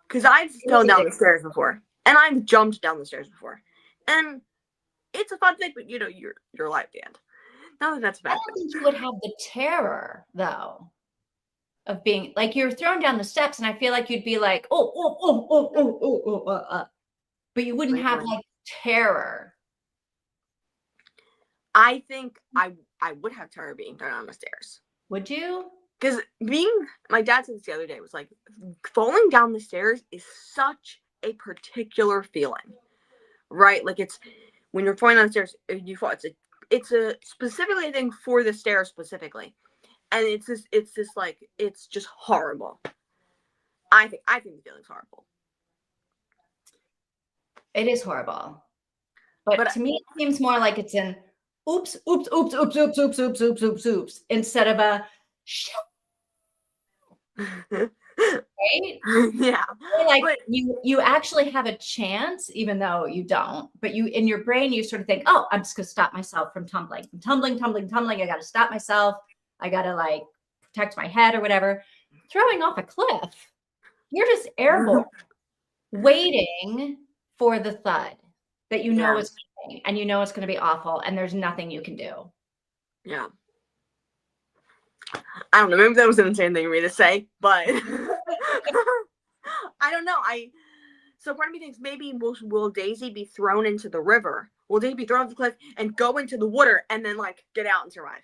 B: Because I've fell down the stairs before, and I've jumped down the stairs before, and it's a fun thing. But you know, you're alive at the end. Not that that's bad.
A: I don't think you would have the terror though of being like, you're thrown down the steps, and I feel like you'd be like, but you wouldn't have like terror.
B: I think I would have terror being thrown down the stairs.
A: Would you?
B: Because my dad said this the other day, was like, falling down the stairs is such a particular feeling, right? Like, it's when you're falling down the stairs, you fall. It's a specifically thing for the stairs specifically, and it's just horrible. I think the feeling's horrible.
A: It is horrible, but to me, it seems more like it's an oops, oops, oops, oops, oops, oops, oops, oops, oops, oops, instead of a shit. Right?
B: Yeah.
A: Like, you actually have a chance, even though you don't, but you, in your brain, you sort of think, oh, I'm just gonna stop myself from tumbling. I'm tumbling. I gotta stop myself. I gotta like protect my head or whatever. Throwing off a cliff, you're just airborne, waiting for the thud that you know is coming, and you know it's gonna be awful, and there's nothing you can do.
B: Yeah. I don't know. Maybe that was an insane thing for me to say, but I don't know. So part of me thinks maybe will Daisy be thrown into the river? Will Daisy be thrown off the cliff and go into the water and then like get out and survive?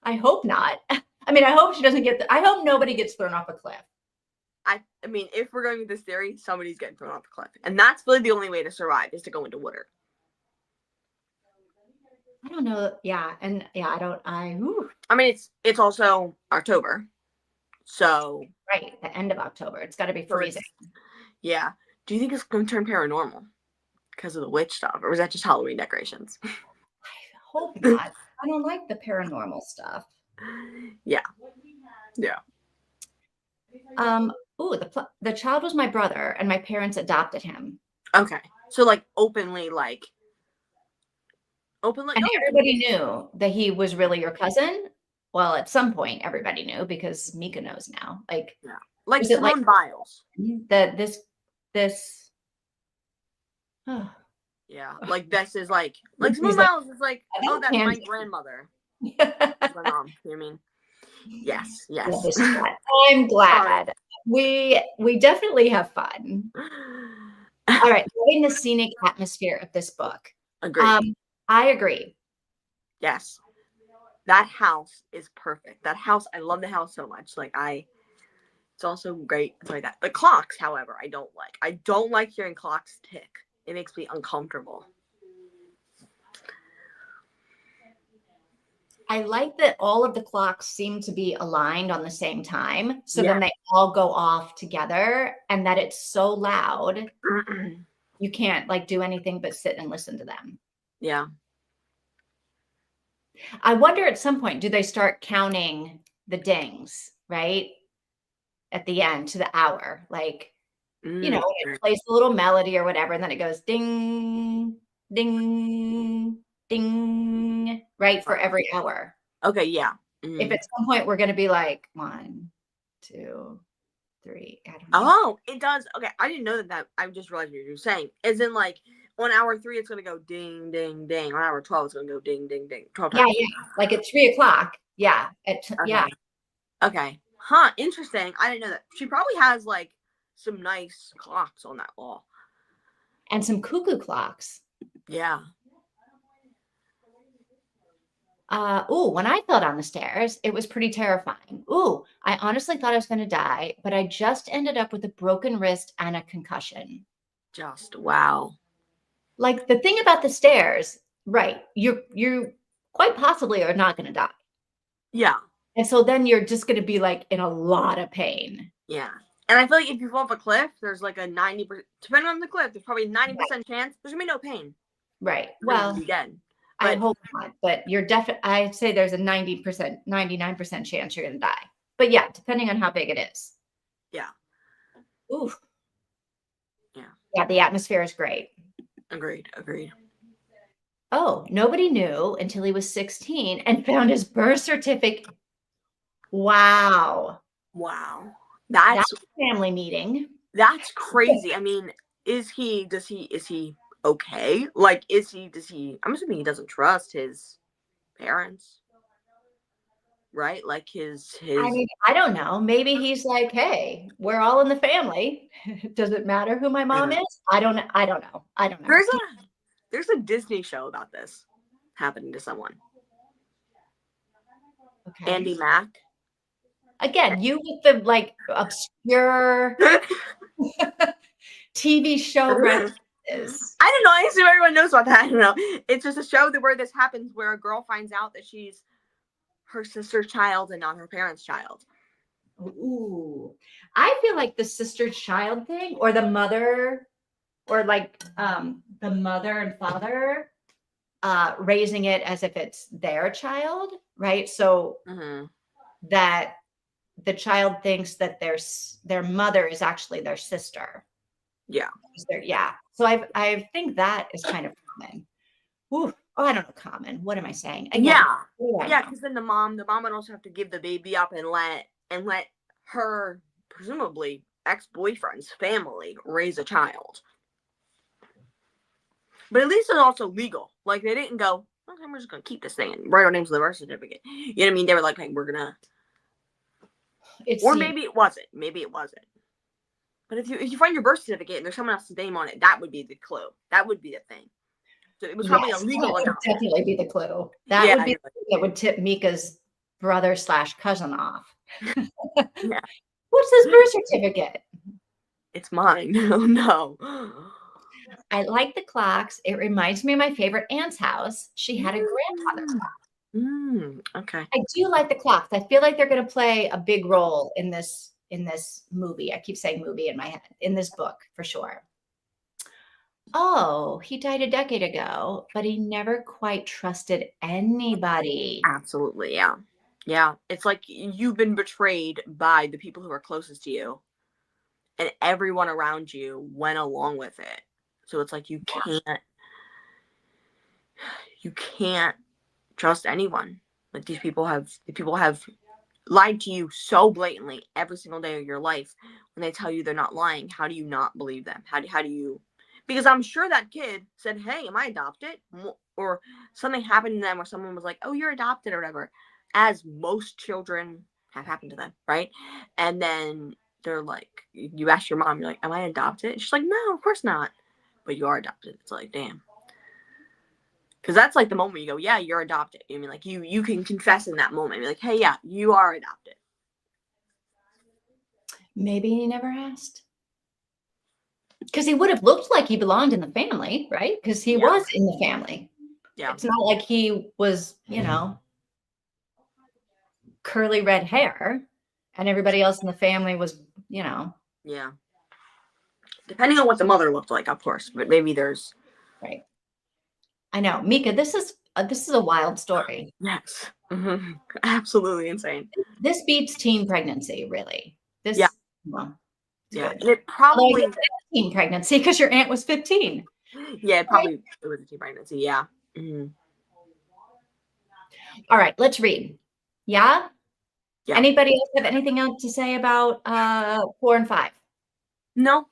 A: I hope not. I mean, I hope she doesn't I hope nobody gets thrown off a cliff.
B: I mean, if we're going with this theory, somebody's getting thrown off the cliff, and that's really the only way to survive, is to go into water.
A: I don't know. Yeah, and yeah, I
B: mean, it's also October, so
A: right, the end of October. It's got to be freezing.
B: Yeah. Do you think it's going to turn paranormal because of the witch stuff, or is that just Halloween decorations?
A: I hope not. I don't like the paranormal stuff.
B: Yeah. Yeah.
A: Ooh, the child was my brother, and my parents adopted him.
B: Okay, so like openly.
A: And everybody knew that he was really your cousin. Well, at some point, everybody knew, because Mika knows now. Like,
B: yeah, like Simone Biles.
A: That this. Oh.
B: Yeah, like this is like Simone Biles is like, oh, that's my grandmother. My mom. You mean? Yes.
A: I'm glad. We definitely have fun. All right, loving the scenic atmosphere of this book.
B: Agreed.
A: I agree.
B: Yes. That house is perfect. That house, I love the house so much. Like, it's also great. It's like that. The clocks, however, I don't like. I don't like hearing clocks tick. It makes me uncomfortable.
A: I like that all of the clocks seem to be aligned on the same time. So then they all go off together, and that it's so loud. You can't like do anything but sit and listen to them.
B: Yeah.
A: I wonder at some point, do they start counting the dings, right? At the end to the hour, like, you know, it plays a little melody or whatever, and then it goes ding, ding, ding, right, for every hour.
B: Okay, yeah.
A: If at some point we're going to be like 1, 2, 3. I don't know.
B: Oh, it does. Okay, I didn't know that. I just realized what you were saying. As in, like, on hour 3, it's going to go ding, ding, ding. On hour 12, it's going to go ding, ding, ding. 12
A: Yeah,
B: times.
A: yeah. Like at 3 o'clock. Yeah. Yeah.
B: Okay. Okay. Huh. Interesting. I didn't know that. She probably has, like, some nice clocks on that wall.
A: And some cuckoo clocks.
B: Yeah.
A: When I fell down the stairs, it was pretty terrifying. I honestly thought I was going to die, but I just ended up with a broken wrist and a concussion.
B: Just wow.
A: Like the thing about the stairs, right? You quite possibly are not going to die.
B: Yeah.
A: And so then you're just going to be like in a lot of pain.
B: Yeah. And I feel like if you fall off a cliff, there's like a 90%, depending on the cliff, there's probably a 90% chance there's going to be no pain.
A: Right.
B: You're gonna
A: Well,
B: be dead.
A: I
B: But
A: hope not, but you're definitely, I'd say there's a 90%, 99% chance you're going to die. But yeah, depending on how big it is.
B: yeah.
A: Oof.
B: Yeah.
A: Yeah, the atmosphere is great.
B: Agreed.
A: Oh, nobody knew until he was 16 and found his birth certificate. Wow.
B: Wow.
A: That's a family meeting.
B: That's crazy. I mean, is he okay? Like, does he, I'm assuming he doesn't trust his parents, right? Like
A: I mean, I don't know. Maybe he's like, hey, we're all in the family. Does it matter who my mom is? I don't know. I don't know.
B: There's a Disney show about this happening to someone.
A: Okay.
B: Andy Mack.
A: Again, you with the like obscure TV show references.
B: I don't know. I assume everyone knows about that. I don't know. It's just a show where this happens, where a girl finds out that she's her sister's child and not her parents' child.
A: Ooh, I feel like the sister child thing, or the mother, or like the mother and father raising it as if it's their child, right? So that the child thinks that their mother is actually their sister.
B: Yeah.
A: Yeah. So I think that is kind of common. Ooh, I don't know, common. What am I saying? Again,
B: yeah, because then the mom would also have to give the baby up and let her presumably ex-boyfriend's family raise a child. But at least it's also legal. Like, they didn't go, okay, we're just gonna keep this thing and write our names on the birth certificate. You know what I mean? They were like, hey, we're gonna. Maybe it wasn't. But if you find your birth certificate and there's someone else's name on it, that would be the clue. That would be the thing. So it was probably illegal.
A: That would definitely be the clue. That would be the thing that would tip Mika's brother/cousin off.
B: Yeah.
A: What's his birth certificate?
B: It's mine. Oh no.
A: I like the clocks. It reminds me of my favorite aunt's house. She had a grandfather's clock.
B: Okay.
A: I do like the clocks. I feel like they're going to play a big role in this movie. I keep saying movie in my head, in this book for sure. Oh, he died a decade ago, but he never quite trusted anybody.
B: Absolutely, yeah. Yeah, it's like you've been betrayed by the people who are closest to you, and everyone around you went along with it. So it's like you can't trust anyone. Like, these people have lied to you so blatantly every single day of your life. When they tell you they're not lying, how do you not believe them? How do you? Because I'm sure that kid said, hey, am I adopted? Or something happened to them where someone was like, oh, you're adopted or whatever, as most children have happened to them, right? And then they're like, you ask your mom, you're like, am I adopted? And she's like, no, of course not. But you are adopted. It's like, damn. Because that's like the moment you go, yeah, you're adopted. I mean, like, you can confess in that moment. You're like, hey, yeah, you are adopted.
A: Maybe he never asked. Because he would have looked like he belonged in the family, right? Because he was in the family.
B: Yeah.
A: It's not like he was, curly red hair and everybody else in the family was,
B: Yeah. Depending on what the mother looked like, of course. But maybe there's.
A: Right. I know. Mika, this is a wild story.
B: Yes. Mm-hmm. Absolutely insane.
A: This beats teen pregnancy, really. Well,
B: yeah. It probably
A: teen pregnancy because your aunt was 15.
B: Yeah, it was a teen pregnancy. Yeah. Mm-hmm.
A: All right, let's read. Yeah.
B: Yeah.
A: Anybody else have anything else to say about 4 and 5?
B: No.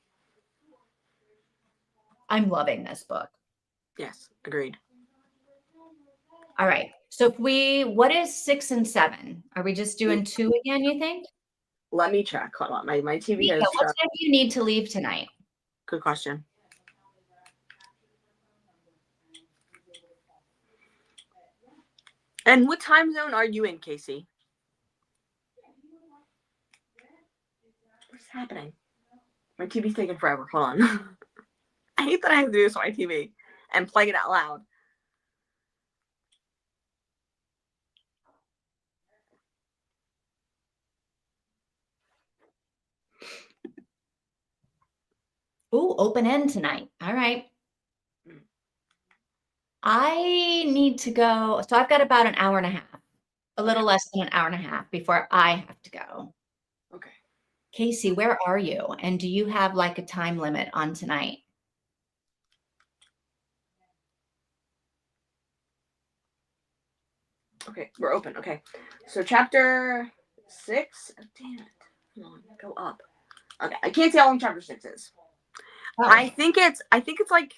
A: I'm loving this book.
B: Yes, agreed.
A: All right. So what is 6 and 7? Are we just doing 2 again, you think?
B: Let me check. Hold on. My TV
A: Mika,
B: has
A: what
B: shut.
A: time do you need to leave tonight?
B: Good question. And what time zone are you in, Casey? What's happening? My TV's taking forever. Hold on. I hate that I have to do this on my TV and playing it out loud.
A: Ooh, open end tonight. All right. I need to go. So I've got about an hour and a half, a little less than an hour and a half before I have to go.
B: Okay.
A: Casey, where are you? And do you have like a time limit on tonight?
B: Okay, we're open. Okay. So chapter 6. Oh, damn it. Come on, go up. Okay, I can't see how long chapter 6 is.
A: Oh.
B: I think it's like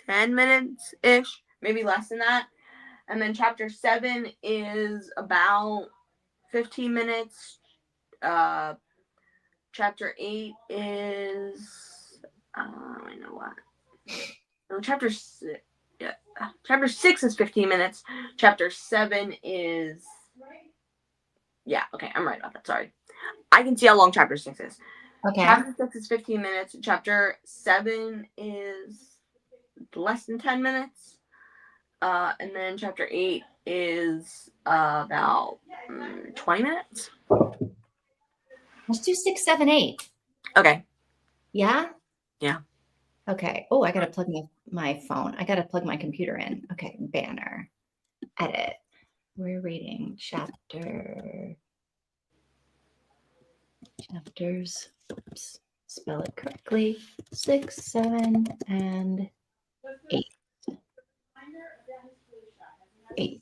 B: 10 minutes ish, maybe less than that. And then chapter 7 is about 15 minutes. Chapter 8 is I know what. No, chapter 6. Yeah. Chapter 6 is 15 minutes. Chapter 7 is yeah, okay, I'm right about that. Sorry. I can see how long chapter 6 is.
A: Okay.
B: Chapter 6 is 15 minutes. Chapter 7 is less than 10 minutes. And then chapter 8 is about 20 minutes.
A: Let's do 6, 7, 8.
B: Okay.
A: Yeah?
B: Yeah.
A: Okay. Oh, I got to plug my phone. I got to plug my computer in. Okay. Banner. Edit. We're reading chapters. Oops. Spell it correctly. 6, 7, and 8. 8.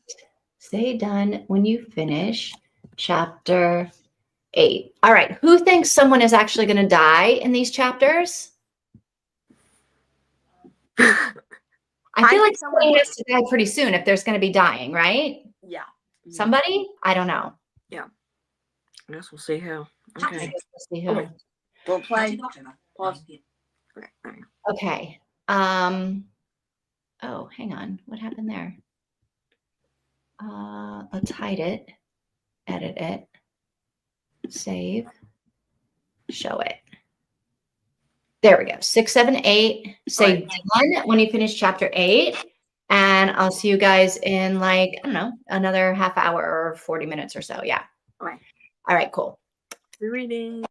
A: Say done when you finish chapter 8. All right. Who thinks someone is actually going to die in these chapters? I feel like somebody has to die pretty soon if there's going to be dying, right?
B: Yeah.
A: Somebody? I don't know.
B: Yeah. I guess we'll see who.
A: I
B: Okay.
A: guess we'll see who.
B: Okay. Don't play. Pause.
A: Okay. Oh, hang on. What happened there? Let's hide it. Edit it. Save. Show it. There we go. 6, 7, 8. Say done when you finish chapter 8. And I'll see you guys in like, I don't know, another half hour or 40 minutes or so. Yeah.
B: Okay.
A: All right, cool.
B: Reading.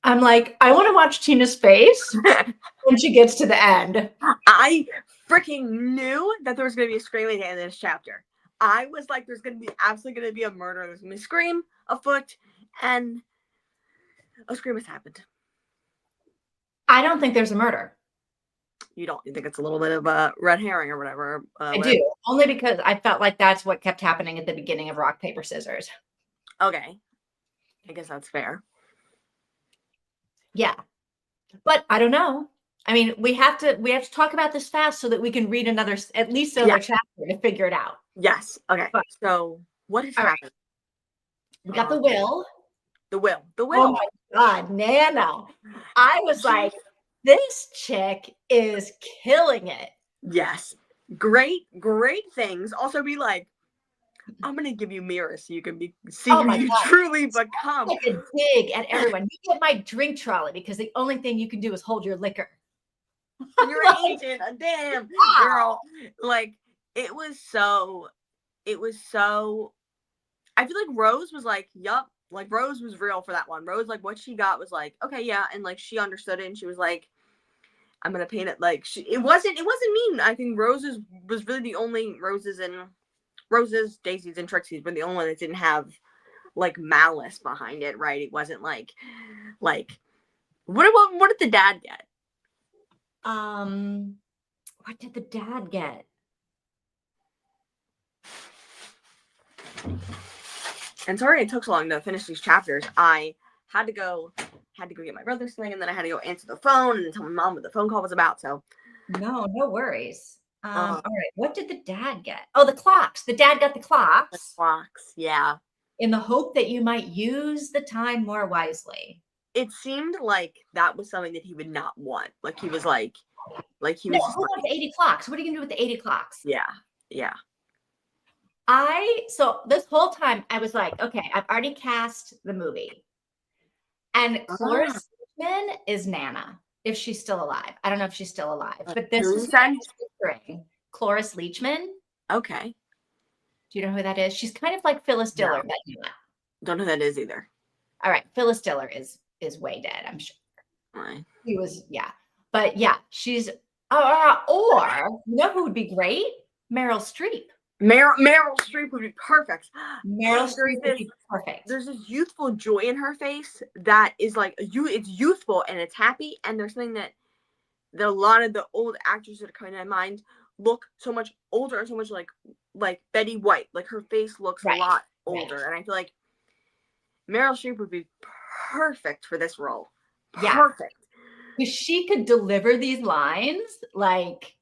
A: I'm like, I want to watch Tina's face when she gets to the end.
B: I freaking knew that there was going to be a scream at the end of this chapter. I was like, there's going to be absolutely going to be a murder. There's going to be a scream afoot, and a scream has happened.
A: I don't think there's a murder.
B: You don't? You think it's a little bit of a red herring or whatever?
A: I do, only because I felt like that's what kept happening at the beginning of Rock, Paper, Scissors.
B: Okay. I guess that's fair.
A: Yeah. But I don't know. I mean, we have to talk about this fast so that we can read at least another chapter to figure it out.
B: Yes. Okay. But, so what has happened?
A: Right. We got the will.
B: The will.
A: Oh my God, Nana. I was like, this chick is killing it.
B: Yes. Great things. Also be like, I'm going to give you mirrors so you can see who you truly become.
A: Like a dig at everyone. You get my drink trolley because the only thing you can do is hold your liquor.
B: You're ancient. Damn, girl. Like, it was so, I feel like Rose was like, yup. Like, Rose was real for that one. Rose, like, what she got was like, okay, yeah. And, like, she understood it. And she was like, I'm going to paint it like, it wasn't mean. I think Roses was really the only Roses, Daisies, and Trixie's were the only one that didn't have, like, malice behind it, right? It wasn't like, what did the dad get?
A: What did the dad get?
B: And sorry it took so long to finish these chapters. I had to go get my brother's thing, and then I had to go answer the phone and tell my mom what the phone call was about. So
A: no worries. All right. What did the dad get? Oh, the clocks. The dad got the clocks.
B: The clocks, yeah.
A: In the hope that you might use the time more wisely.
B: It seemed like that was something that he would not want. Like he was like he
A: no,
B: was.
A: Who wants 80 clocks? What are you gonna do with the 80 clocks?
B: Yeah.
A: So this whole time I was like, okay, I've already cast the movie. And Cloris Leachman is Nana, if she's still alive. I don't know if she's still alive, but this is Cloris Leachman.
B: Okay.
A: Do you know who that is? She's kind of like Phyllis Diller.
B: No. Don't know who that is either.
A: All right. Phyllis Diller is way dead, I'm sure.
B: Right.
A: He was, yeah. But yeah, she's, or you know who would be great? Meryl Streep.
B: Meryl Streep would be perfect.
A: Meryl Streep would be perfect.
B: There's this youthful joy in her face that is like it's youthful and it's happy, and there's something that a lot of the old actors that are coming to mind look so much older and so much like Betty White. Like her face looks a lot older, and I feel like Meryl Streep would be perfect for this role.
A: Yeah.
B: Perfect.
A: Because she could deliver these lines like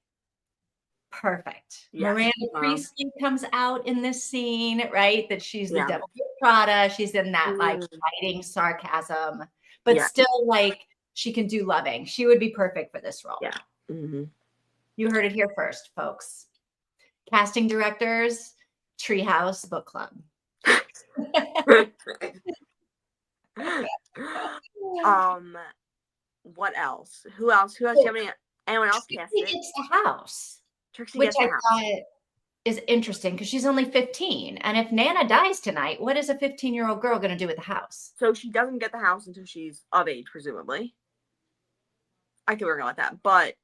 A: perfect. Yes. Miranda Priestley comes out in this scene, right? That she's the devil of Prada. She's in that like biting sarcasm, but still like she can do loving. She would be perfect for this role.
B: Yeah. Mm-hmm.
A: You heard it here first, folks. Casting directors, Treehouse Book Club.
B: What else? Who else? Do you have anyone else casted?
A: Trixie gets the house.
B: Trixie
A: which
B: gets the
A: I
B: house.
A: thought is interesting because she's only 15. And if Nana dies tonight, what is a 15-year-old girl going to do with the house?
B: So she doesn't get the house until she's of age, presumably. I can work on that, but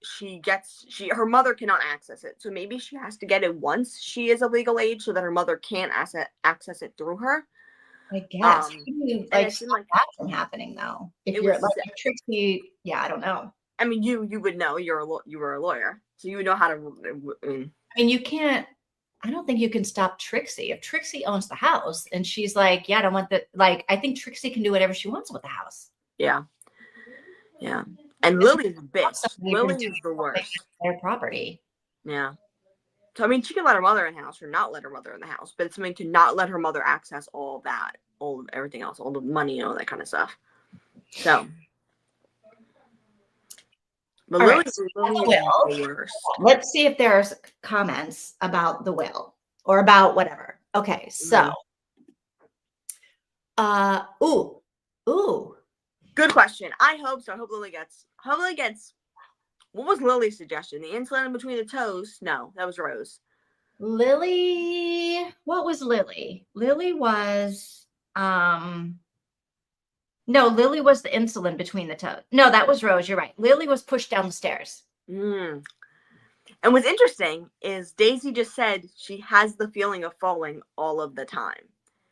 B: her mother cannot access it. So maybe she has to get it once she is of legal age so that her mother can access it through her.
A: I guess. Stop that from happening though. If you're like Trixie, I don't know.
B: I mean, you would know. You were a lawyer, so you would know how to.
A: I mean, you can't. I don't think you can stop Trixie. If Trixie owns the house and she's like, I don't want the I think Trixie can do whatever she wants with the house.
B: Yeah. And Lily's a bitch. Lily is the worst.
A: Their property.
B: Yeah. So I mean, she can let her mother in the house or not let her mother in the house, but it's something to not let her mother access all of that, all of everything else, all the money and all that kind of stuff. So. But Lily is the worst.
A: Let's see if there's comments about the will or about whatever. Okay, so ooh.
B: Good question. I hope so. I hope Lily gets what was Lily's suggestion? The insulin in between the toes? No, that was Rose.
A: Lily, what was Lily? Lily was No, Lily was the insulin between the toes. No, that was Rose. You're right. Lily was pushed down the stairs.
B: Mm. And what's interesting is Daisy just said she has the feeling of falling all of the time.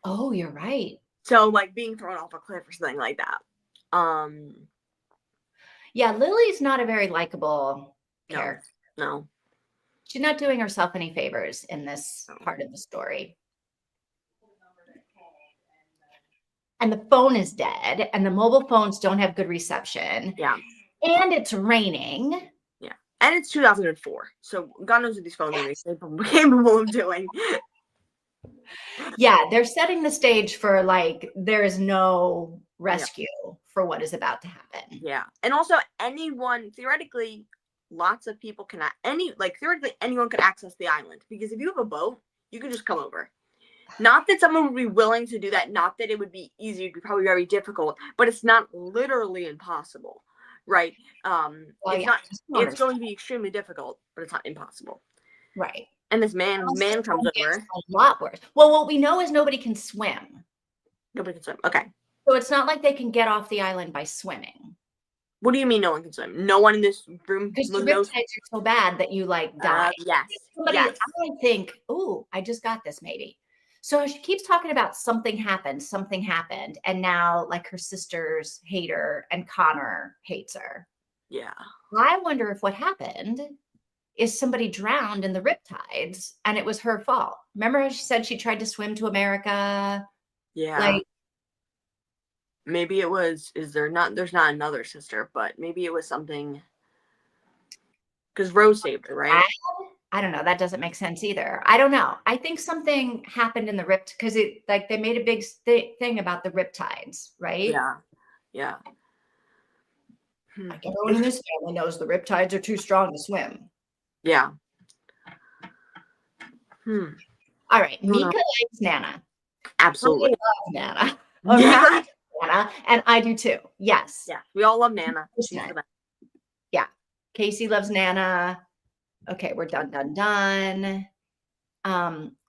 A: Oh, you're right.
B: So like being thrown off a cliff or something like that.
A: Yeah, Lily's not a very likable
B: No,
A: character.
B: no.
A: She's not doing herself any favors in this
B: No.
A: part of the story. And the phone is dead, and the mobile phones don't have good reception.
B: Yeah.
A: And it's raining.
B: Yeah. And it's 2004. So God knows what these phones are capable of doing.
A: Yeah, they're setting the stage for like there is no rescue for what is about to happen.
B: Yeah. And also anyone, theoretically, lots of people can, theoretically anyone could access the island. Because if you have a boat, you can just come over. Not that someone would be willing to do that. Not that it would be easy. It'd be probably very difficult. But it's not literally impossible. Right? It's going to be extremely difficult, but it's not impossible.
A: Right.
B: And this man comes over.
A: A lot worse. Well, what we know is nobody can swim.
B: Nobody can swim. Okay.
A: So it's not like they can get off the island by swimming.
B: What do you mean no one can swim? No one in this room
A: because the
B: knows.
A: riptides are so bad that you like die.
B: Yes.
A: I think, oh, I just got this maybe. So she keeps talking about something happened, and now like her sisters hate her and Connor hates her.
B: Yeah.
A: I wonder if what happened is somebody drowned in the riptides and it was her fault. Remember how she said she tried to swim to America?
B: Yeah.
A: Like
B: maybe it was, there's not another sister, but maybe it was something because Rose saved her, right?
A: I don't know. That doesn't make sense either. I don't know. I think something happened in the ript because it like they made a big thing about the riptides, right?
B: Yeah. Yeah.
A: Like everyone in this family knows the riptides are too strong to swim.
B: Yeah.
A: All right. Mika likes Nana.
B: Absolutely.
A: I love Nana.
B: Yeah.
A: Nana, and I do too. Yes.
B: Yeah. We all love Nana. She's the best.
A: Yeah. Casey loves Nana. Okay, we're done.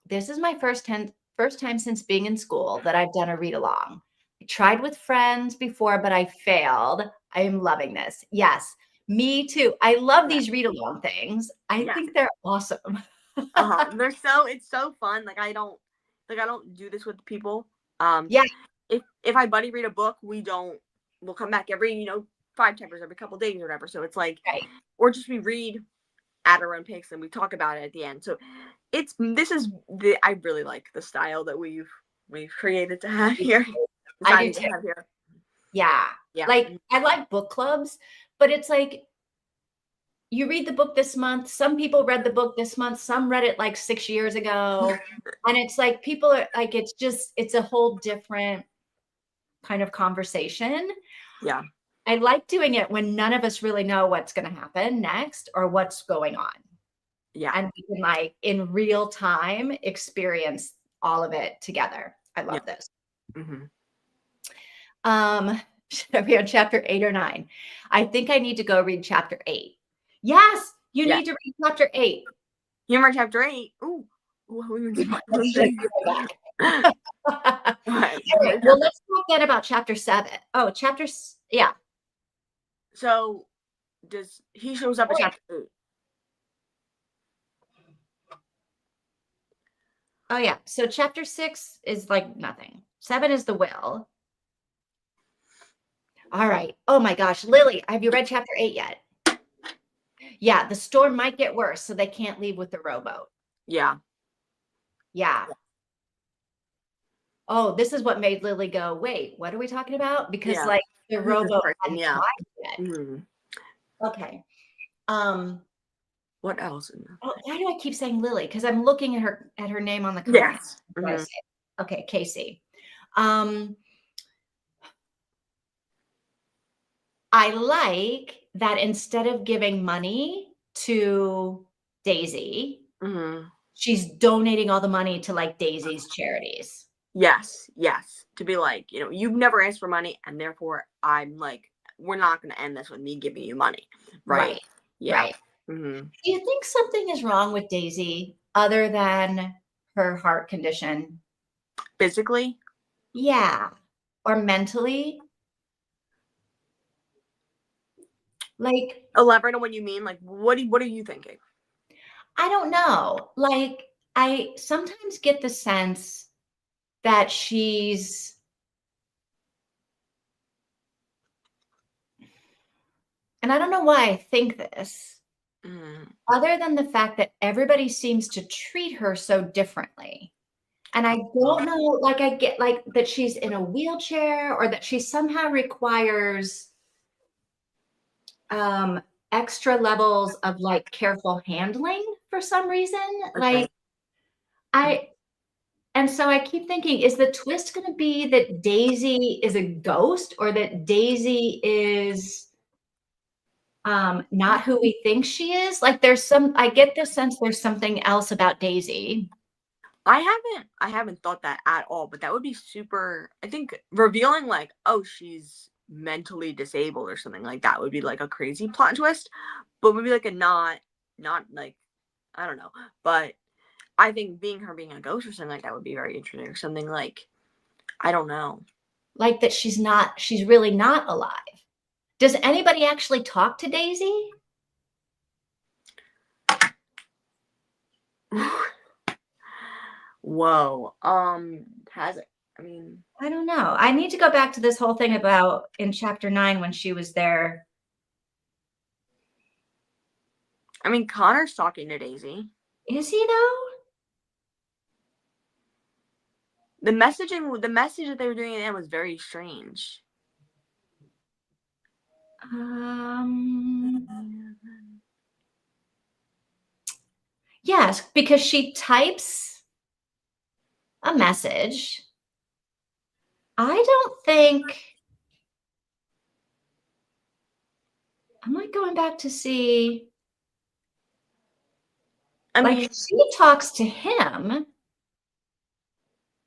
A: This is my first time since being in school that I've done a read along. I tried with friends before, but I failed. I am loving this. Yes, me too. I love these read along things. I think they're awesome.
B: It's so fun. Like I don't do this with people. If I buddy read a book, we'll come back every 5 chapters every couple days or whatever. So it's like, or just we read at our own pace and we talk about it at the end. So I really like the style that we've created to have here.
A: I do too. Yeah. Like I like book clubs, but it's like you read the book this month. Some people read the book this month. Some read it like 6 years ago. And it's like people are like, it's a whole different kind of conversation.
B: Yeah.
A: I like doing it when none of us really know what's going to happen next or what's going on.
B: Yeah.
A: And we can like in real time experience all of it together. I love this.
B: Mm-hmm.
A: Should we on chapter 8 or 9? I think I need to go read chapter 8. Yes, you need to read chapter 8.
B: You remember chapter 8? Ooh.
A: Right. Well, let's talk then about chapter 7. Oh, yeah.
B: So he shows up at chapter 8?
A: Oh yeah. So chapter 6 is like nothing. 7 is the will. All right. Oh my gosh. Lily, have you read chapter 8 yet? Yeah. The storm might get worse, so they can't leave with the rowboat.
B: Yeah.
A: Yeah. Oh, this is what made Lily go, wait, what are we talking about? Because like the rowboat hadn't arrived yet. Mm-hmm. Okay.
B: What else?
A: Oh, why do I keep saying Lily? Because I'm looking at her name on the cover.
B: Yes. Mm-hmm.
A: Okay, Casey. I like that instead of giving money to Daisy, she's donating all the money to like Daisy's charities.
B: Yes. To be like, you've never asked for money, and therefore I'm like, we're not going to end this with me giving you money. Right. Yeah.
A: Right. Mm-hmm. Do you think something is wrong with Daisy other than her heart condition?
B: Physically?
A: Yeah. Or mentally? Like,
B: elaborate on what you mean. Like, what are you thinking?
A: I don't know. Like, I sometimes get the sense that she's, and I don't know why I think this,
B: Mm,
A: other than the fact that everybody seems to treat her so differently. And I don't know, like, I get like that she's in a wheelchair or that she somehow requires um extra levels of like careful handling for some reason.
B: okay.
A: Like, I and so I keep thinking, is the twist going to be that Daisy is a ghost or that Daisy is not who we think she is? Like, there's some, I get the sense there's something else about Daisy.
B: I haven't thought that at all, but that would be super, I think revealing like, oh, she's mentally disabled or something like that would be like a crazy plot twist, but would be like a not like, I don't know. But I think being a ghost or something like that would be very interesting, or something like, I don't know.
A: Like that she's really not alive. Does anybody actually talk to Daisy?
B: Whoa. Has it? I mean,
A: I don't know. I need to go back to this whole thing about in chapter 9 when she was there.
B: Connor's talking to Daisy.
A: Is he though?
B: The message that they were doing in was very strange.
A: Um, yes, because she types a message. I don't think I'm not going back to see.
B: I
A: Like,
B: mean,
A: she talks to him,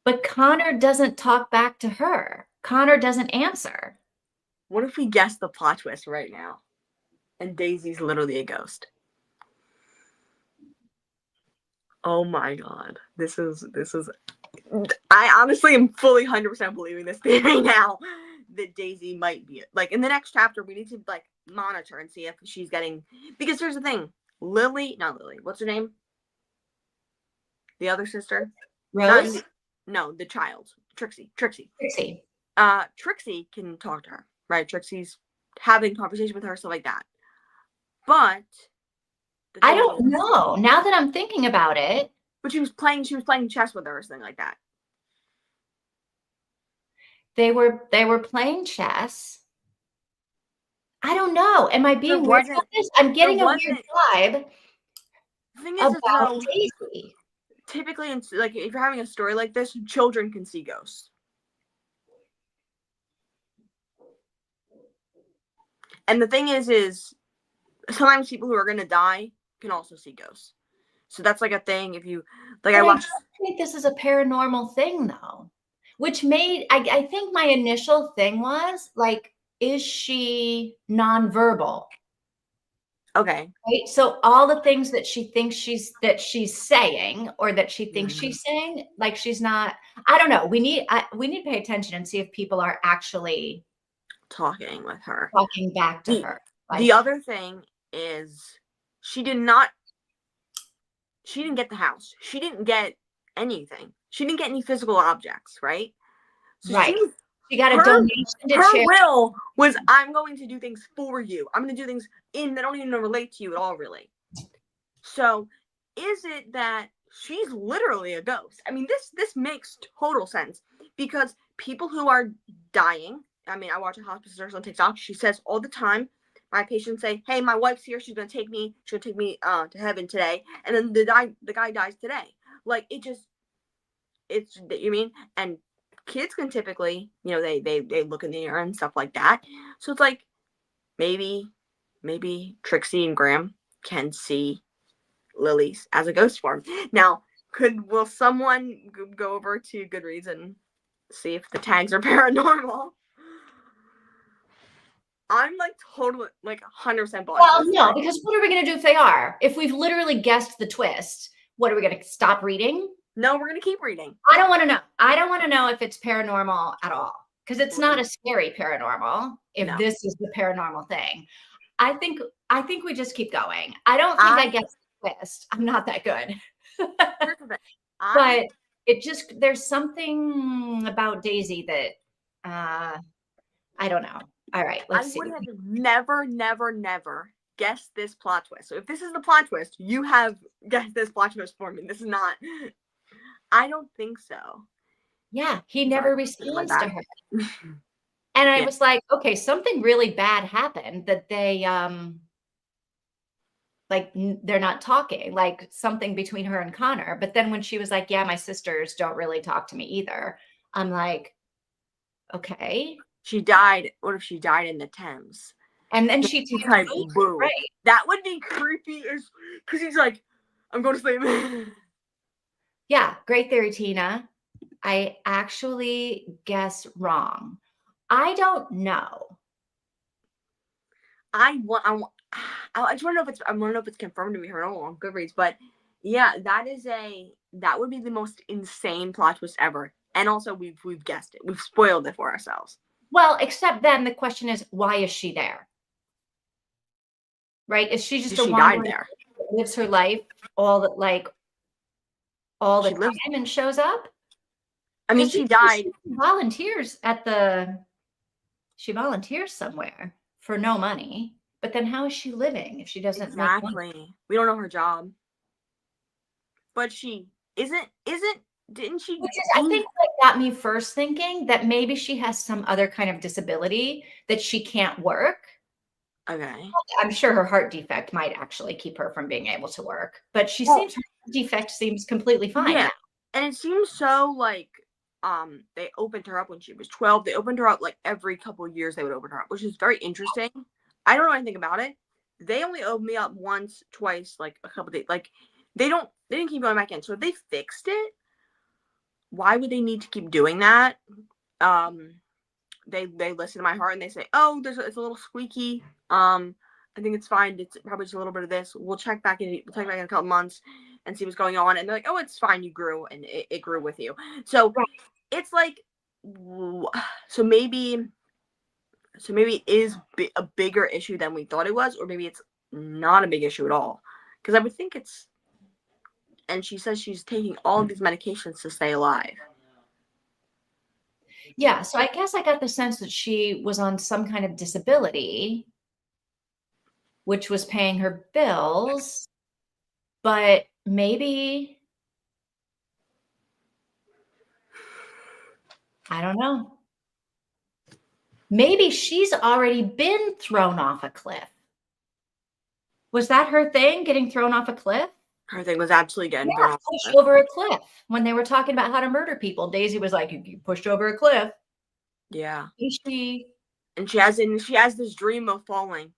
A: but Connor doesn't talk back to her. Connor doesn't answer.
B: what if we guess the plot twist right now? And Daisy's literally a ghost. Oh my god. This is I honestly am fully 100% believing this theory now, that Daisy might be like in the next chapter we need to like monitor and see if she's getting, because here's the thing. Not Lily. What's her name? The other sister? Not
A: Rose?
B: no, the child. Trixie.
A: Trixie.
B: Trixie can talk to her, right? Trixie's having conversation with her, stuff like that. But the
A: I
B: thing
A: don't
B: is,
A: know. Now that I'm thinking about it,
B: but she was playing chess with her or something like that.
A: they were playing chess. I don't know. Am I
B: There
A: being weird about
B: wasn't
A: this? I'm
B: there
A: getting a weird
B: wasn't
A: vibe
B: the thing is
A: about
B: though,
A: Daisy.
B: typically like if you're having a story like this, children can see ghosts. And the thing is sometimes people who are gonna die can also see ghosts. So that's like a thing. If you like,
A: But
B: I
A: I
B: watched.
A: don't think this is a paranormal thing, though, which made I think my initial thing was like, is she nonverbal?
B: Okay.
A: Right? So all the things that she thinks she's saying or that she thinks
B: Mm,
A: she's saying, like she's not, I don't know. We need to pay attention and see if people are actually
B: talking with her.
A: talking back to
B: The
A: her.
B: the
A: Like,
B: other thing is she did not she didn't get the house. She didn't get anything. She didn't get any physical objects, right? So
A: right. She got a
B: her
A: donation to
B: her
A: charity.
B: will was, I'm going to do things for you. I'm going to do things that don't even relate to you at all, really. So, is it that she's literally a ghost? This makes total sense, because people who are dying. I watch a hospice nurse on TikTok. She says all the time, my patients say, "Hey, my wife's here. She's gonna take me. She'll take me to heaven today." And then the guy dies today. Like it's you mean. And kids can typically, they look in the air and stuff like that. So it's like maybe Trixie and Graham can see Lily's as a ghost form. Now, will someone go over to Goodreads and see if the tags are paranormal? I'm like totally like 100% bought into
A: Well,
B: this
A: no,
B: story.
A: because what are we going to do if they are? If we've literally guessed the twist, what are we going to stop reading?
B: No, we're gonna keep reading.
A: I don't want to know. I don't want to know if it's paranormal at all because it's not a scary paranormal if
B: No.
A: this is the paranormal thing. I think we just keep going. I don't think I get the twist. I'm not that good.
B: Here's the thing.
A: But it just there's something about Daisy that I don't know. All right, let's see.
B: would have never, never, never guessed this plot twist. So if this is the plot twist, you have guessed this plot twist for me. This is not. I don't think so.
A: Yeah, he never
B: Sorry,
A: responds to her. And I was like, okay, something really bad happened that they like they're not talking, like something between her and Connor. But then when she was like, yeah, my sisters don't really talk to me either, I'm like, okay.
B: She died. What if she died in the Thames?
A: And then she
B: like, boo.
A: right.
B: That would be creepy because he's like, I'm going to sleep.
A: Yeah, great theory, Tina. I actually guess wrong. I don't know.
B: I just want to know if it's confirmed to be heard on Goodreads, but yeah, that would be the most insane plot twist ever. And also we've guessed it. We've spoiled it for ourselves.
A: Well, except then the question is, why is she there? Right? Is she just a wandering
B: there?
A: Lives her life all the
B: She
A: time and shows up?
B: I mean, she died.
A: She volunteers somewhere for no money. But then how is she living if she doesn't make money?
B: We don't know her job. But she didn't she?
A: Which is, I think that got me first thinking that maybe she has some other kind of disability that she can't work.
B: Okay.
A: I'm sure her heart defect might actually keep her from being able to work, but her defect seems completely fine.
B: Yeah.
A: Now.
B: And it seems so like they opened her up when she was 12. They opened her up like every couple of years they would open her up, which is very interesting. I don't know anything about it. They only opened me up once, twice, like a couple of days. Like they didn't keep going back in. So if they fixed it, why would they need to keep doing that? They listen to my heart and they say, oh, it's a little squeaky. I think it's fine. It's probably just a little bit of this. We'll check back in a couple months and see what's going on. And they're like, oh, it's fine. You grew and it grew with you. So it's like, so maybe it is a bigger issue than we thought it was, or maybe it's not a big issue at all. Because I would think it's, and she says she's taking all of these medications to stay alive.
A: Yeah, so I guess I got the sense that she was on some kind of disability, which was paying her bills, but maybe, I don't know. Maybe she's already been thrown off a cliff. Was that her thing, getting thrown off a cliff?
B: Her thing was absolutely getting thrown off
A: pushed over a cliff. When they were talking about how to murder people, Daisy was like, you pushed over a cliff.
B: Yeah.
A: She
B: has this dream of falling.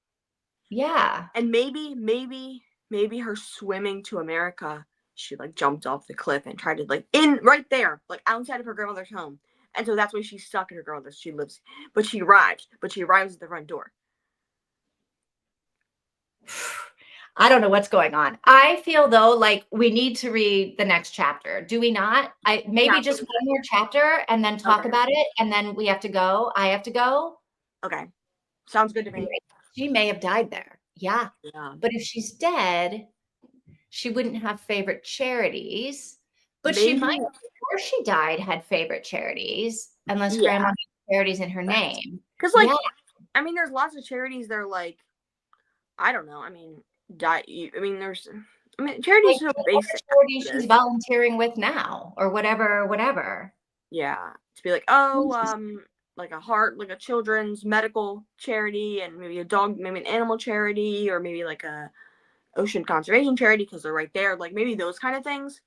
A: Yeah.
B: And maybe her swimming to America, she like jumped off the cliff and tried to like right there, like outside of her grandmother's home. And so that's why she's stuck in her grandmother's. She arrives at the front door.
A: I don't know what's going on. I feel though like we need to read the next chapter. Do we not? Maybe just one more chapter and then talk about it, and then we have to go. I have to go.
B: Okay. Sounds good to me.
A: She may have died there. Yeah. But if she's dead, she wouldn't have favorite charities. But she might, before she died, had favorite charities, unless grandma had charities in her name.
B: Because like, I mean, there's lots of charities that are like, I don't know. I mean, charities are basic.
A: Charities she's volunteering with now, or whatever.
B: Yeah, to be like, oh, like a children's medical charity, and maybe an animal charity, or maybe like a ocean conservation charity because they're right there. Like maybe those kind of things.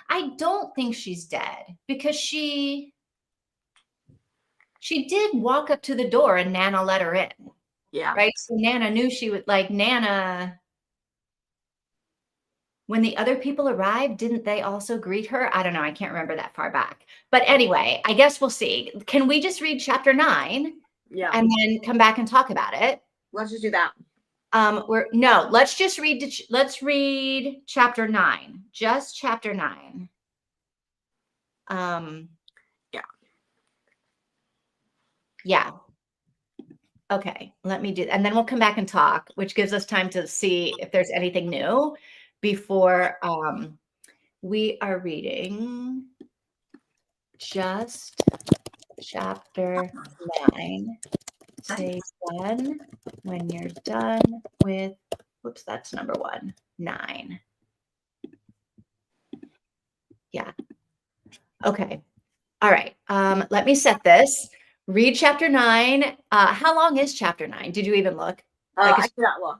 A: I don't think she's dead because she did walk up to the door and Nana let her in.
B: Yeah.
A: Right. So Nana knew she would Nana. When the other people arrived, didn't they also greet her? I don't know. I can't remember that far back. But anyway, I guess we'll see. Can we just read chapter 9?
B: Yeah.
A: And then come back and talk about it?
B: Let's just do that.
A: Let's just let's read chapter 9. Just chapter 9. Yeah. Okay, let me do, and then we'll come back and talk, which gives us time to see if there's anything new before we are reading just chapter 9. Say done when you're done with, whoops, that's number 1, 9. Yeah. Okay. All right. Let me set this. Read chapter 9. How long is chapter 9? Did you even look? Like,
B: I did not look.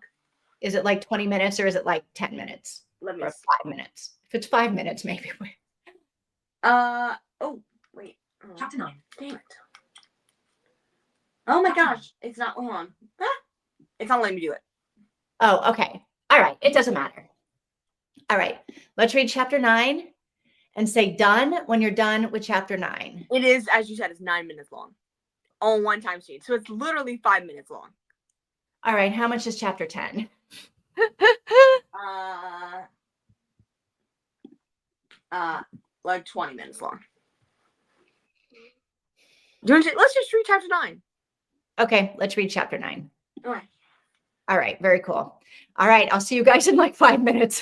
A: is it like 20 minutes or is it like 10 minutes?
B: Let me
A: Or
B: see.
A: 5 minutes? If it's 5 minutes, maybe.
B: Oh, wait.
C: Chapter 9.
B: Damn it. Oh my gosh. It's not, hold on. It's not letting me do it.
A: Oh, okay. All right. It doesn't matter. All right. Let's read chapter 9 and say done when you're done with chapter 9.
B: It is, as you said, it's 9 minutes long on one time sheet. So it's literally 5 minutes long.
A: All right. How much is chapter 10?
B: Like 20 minutes long. Let's just read chapter 9.
A: Okay. Let's read chapter 9.
B: All right.
A: All right. Very cool. All right. I'll see you guys in like 5 minutes.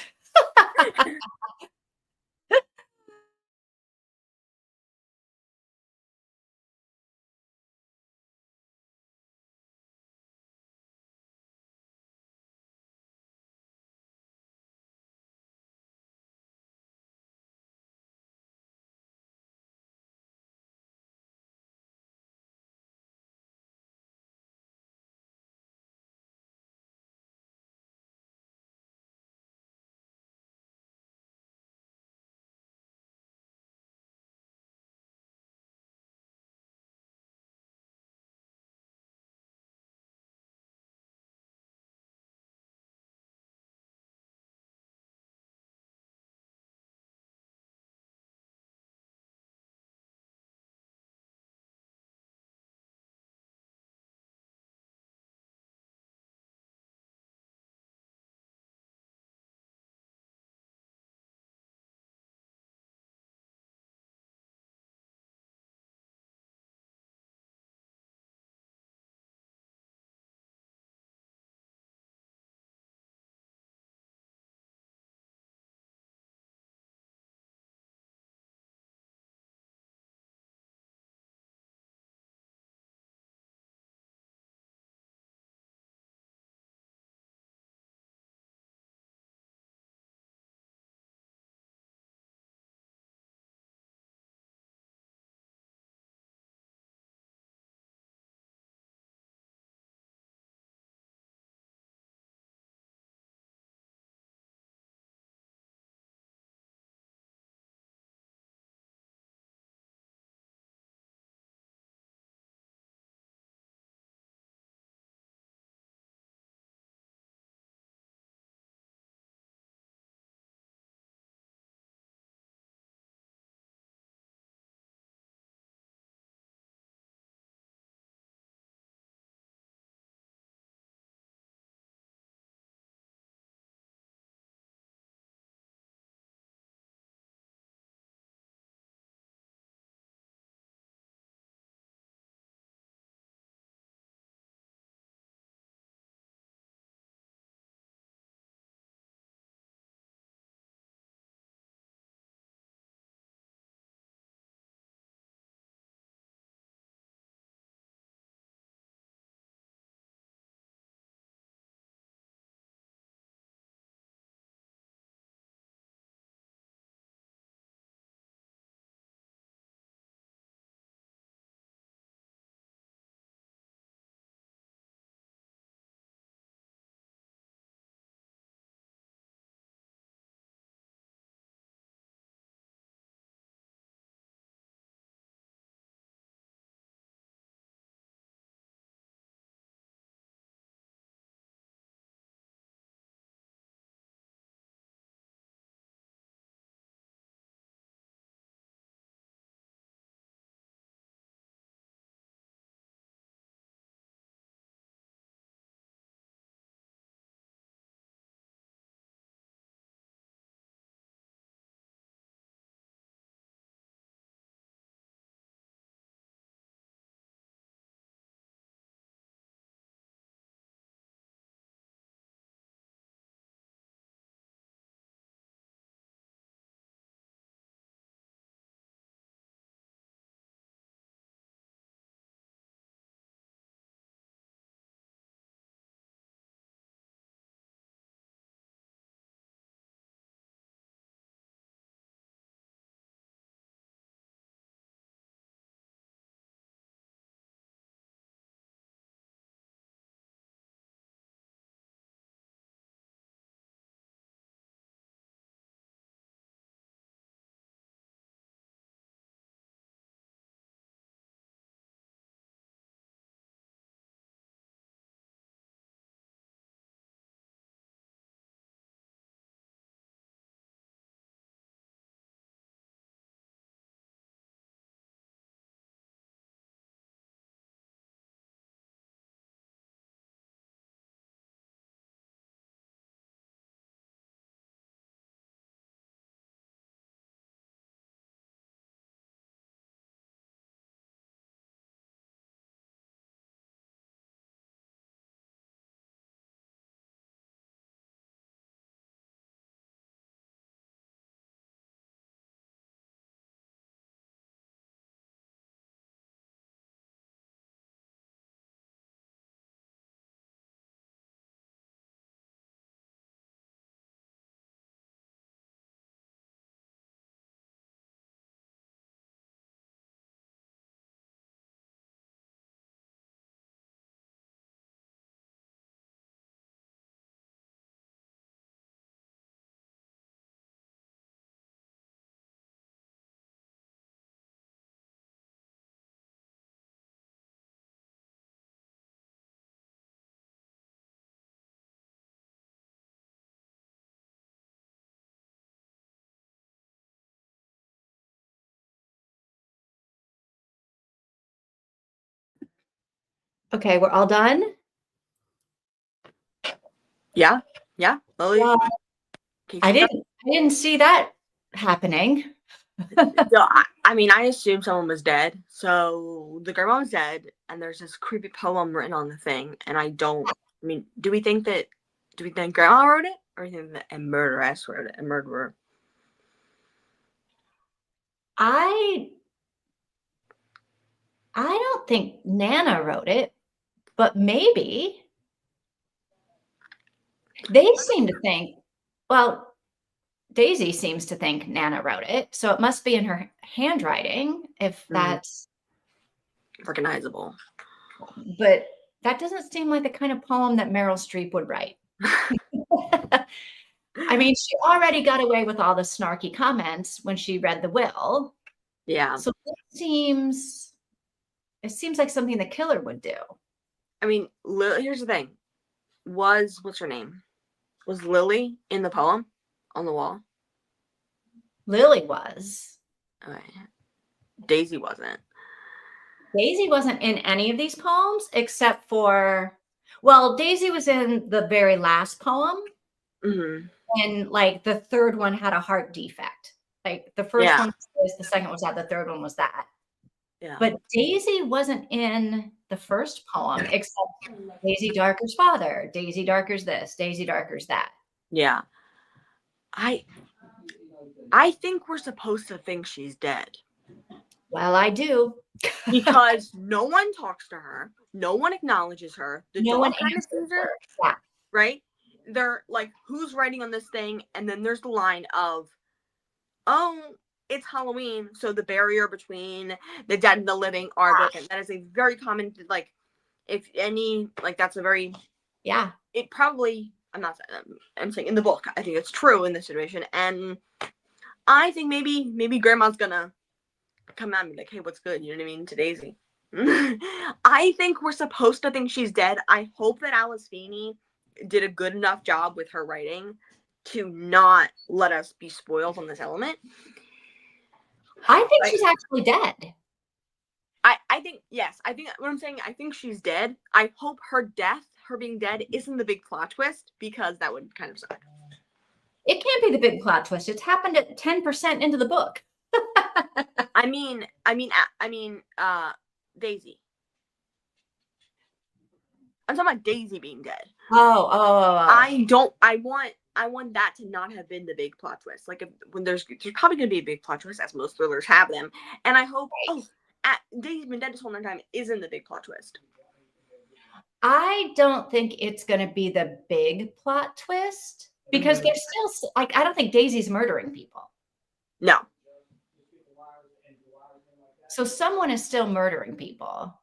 A: Okay, we're all done.
B: Yeah. Lily.
A: Well,
B: Okay,
A: I didn't see that happening.
B: so I mean, I assume someone was dead. So the grandma was dead, and there's this creepy poem written on the thing. And I mean, do we think grandma wrote it, or do we think that a murderess wrote it? A murderer?
A: I don't think Nana wrote it, but maybe they seem to think, well, Daisy seems to think Nana wrote it, so it must be in her handwriting if that's
B: Recognizable.
A: but that doesn't seem like the kind of poem that Meryl Streep would write. I mean, she already got away with all the snarky comments when she read the will.
B: Yeah.
A: So it seems like something the killer would do.
B: I mean, here's the thing. What's her name? Was Lily in the poem on the wall?
A: Lily was.
B: Okay. Daisy wasn't.
A: Daisy wasn't in any of these poems except for, well, Daisy was in the very last poem.
B: Mm-hmm.
A: And like the third one had a heart defect. Like the first one was this, the second was that, the third one was that.
B: Yeah.
A: But Daisy wasn't in the first poem except Daisy Darker's father, Daisy Darker's this, Daisy Darker's that.
B: Yeah. I think we're supposed to think she's dead.
A: Well, I do.
B: Because no one talks to her. No one acknowledges her. The dog kind of sees her.
A: Yeah.
B: Right? They're like, who's writing on this thing? And then there's the line of, oh, it's Halloween. So the barrier between the dead and the living are broken. That is a very common, like, if any, like, that's a very,
A: yeah.
B: It probably, I'm saying in the book, I think it's true in this situation. And I think maybe grandma's gonna come at me like, hey, what's good? You know what I mean? To Daisy. I think we're supposed to think she's dead. I hope that Alice Feeney did a good enough job with her writing to not let us be spoiled on this element.
A: I think she's actually dead.
B: I think, yes. I think what I'm saying, I think she's dead. I hope her being dead, isn't the big plot twist, because that would kind of suck.
A: It can't be the big plot twist. It's happened at 10% into the book.
B: I mean, Daisy. I'm talking about Daisy being dead.
A: Oh.
B: I want that to not have been the big plot twist. Like, when there's probably going to be a big plot twist, as most thrillers have them. And I hope, Daisy's been dead this whole time isn't the big plot twist.
A: I don't think it's going to be the big plot twist because there's still, like, I don't think Daisy's murdering people.
B: No.
A: So someone is still murdering people.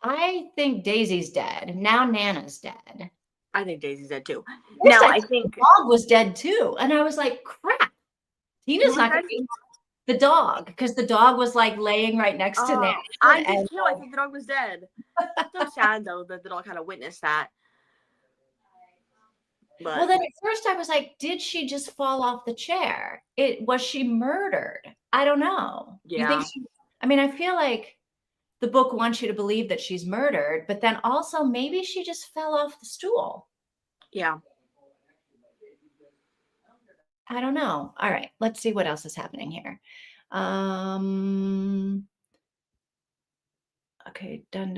A: I think Daisy's dead. Now Nana's dead.
B: I think Daisy's dead too.
A: Now I think the dog was dead too. And I was like, crap. Tina's not going to be the dog, because the dog was like laying right next to Nana.
B: I did too. I think the dog was dead. So sad though that the dog kind of witnessed that. But,
A: well, then at first I was like, did she just fall off the chair? Was she murdered? I don't know.
B: Yeah.
A: You think I mean, I feel like the book wants you to believe that she's murdered, but then also maybe she just fell off the stool.
B: Yeah.
A: I don't know. All right, let's see what else is happening here. Okay, dun.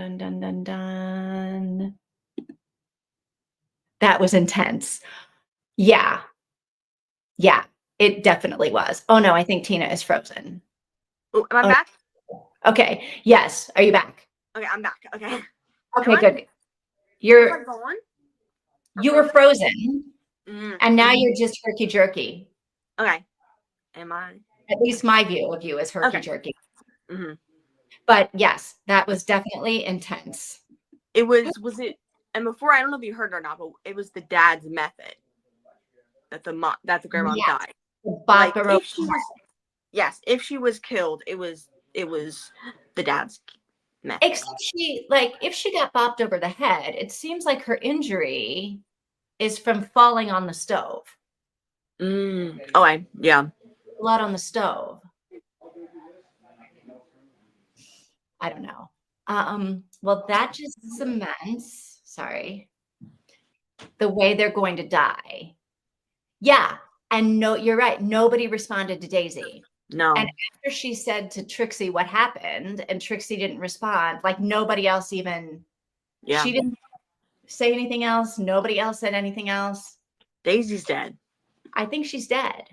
A: That was intense. Yeah, it definitely was. Oh no, I think Tina is frozen.
B: Oh, am I back?
A: Okay, yes. Are you back?
B: Okay, I'm back. Okay.
A: Okay, good. You're
B: gone?
A: You were frozen, and now you're just herky-jerky.
B: Okay. Am I?
A: At least my view of you is herky-jerky.
B: Mm-hmm.
A: But yes, that was definitely intense.
B: It was it, and before, I don't know if you heard it or not, but it was the dad's method that the grandma died. Like, if she was killed, it was the dad's method.
A: Except if she got bopped over the head, it seems like her injury is from falling on the stove.
B: Yeah.
A: Blood on the stove. I don't know. Well, that just cements, sorry, the way they're going to die. Yeah. And no, you're right. Nobody responded to Daisy.
B: No.
A: And after she said to Trixie what happened and Trixie didn't respond, like nobody else even,
B: Yeah.
A: she didn't say anything else. Nobody else said anything else.
B: Daisy's dead.
A: I think she's dead.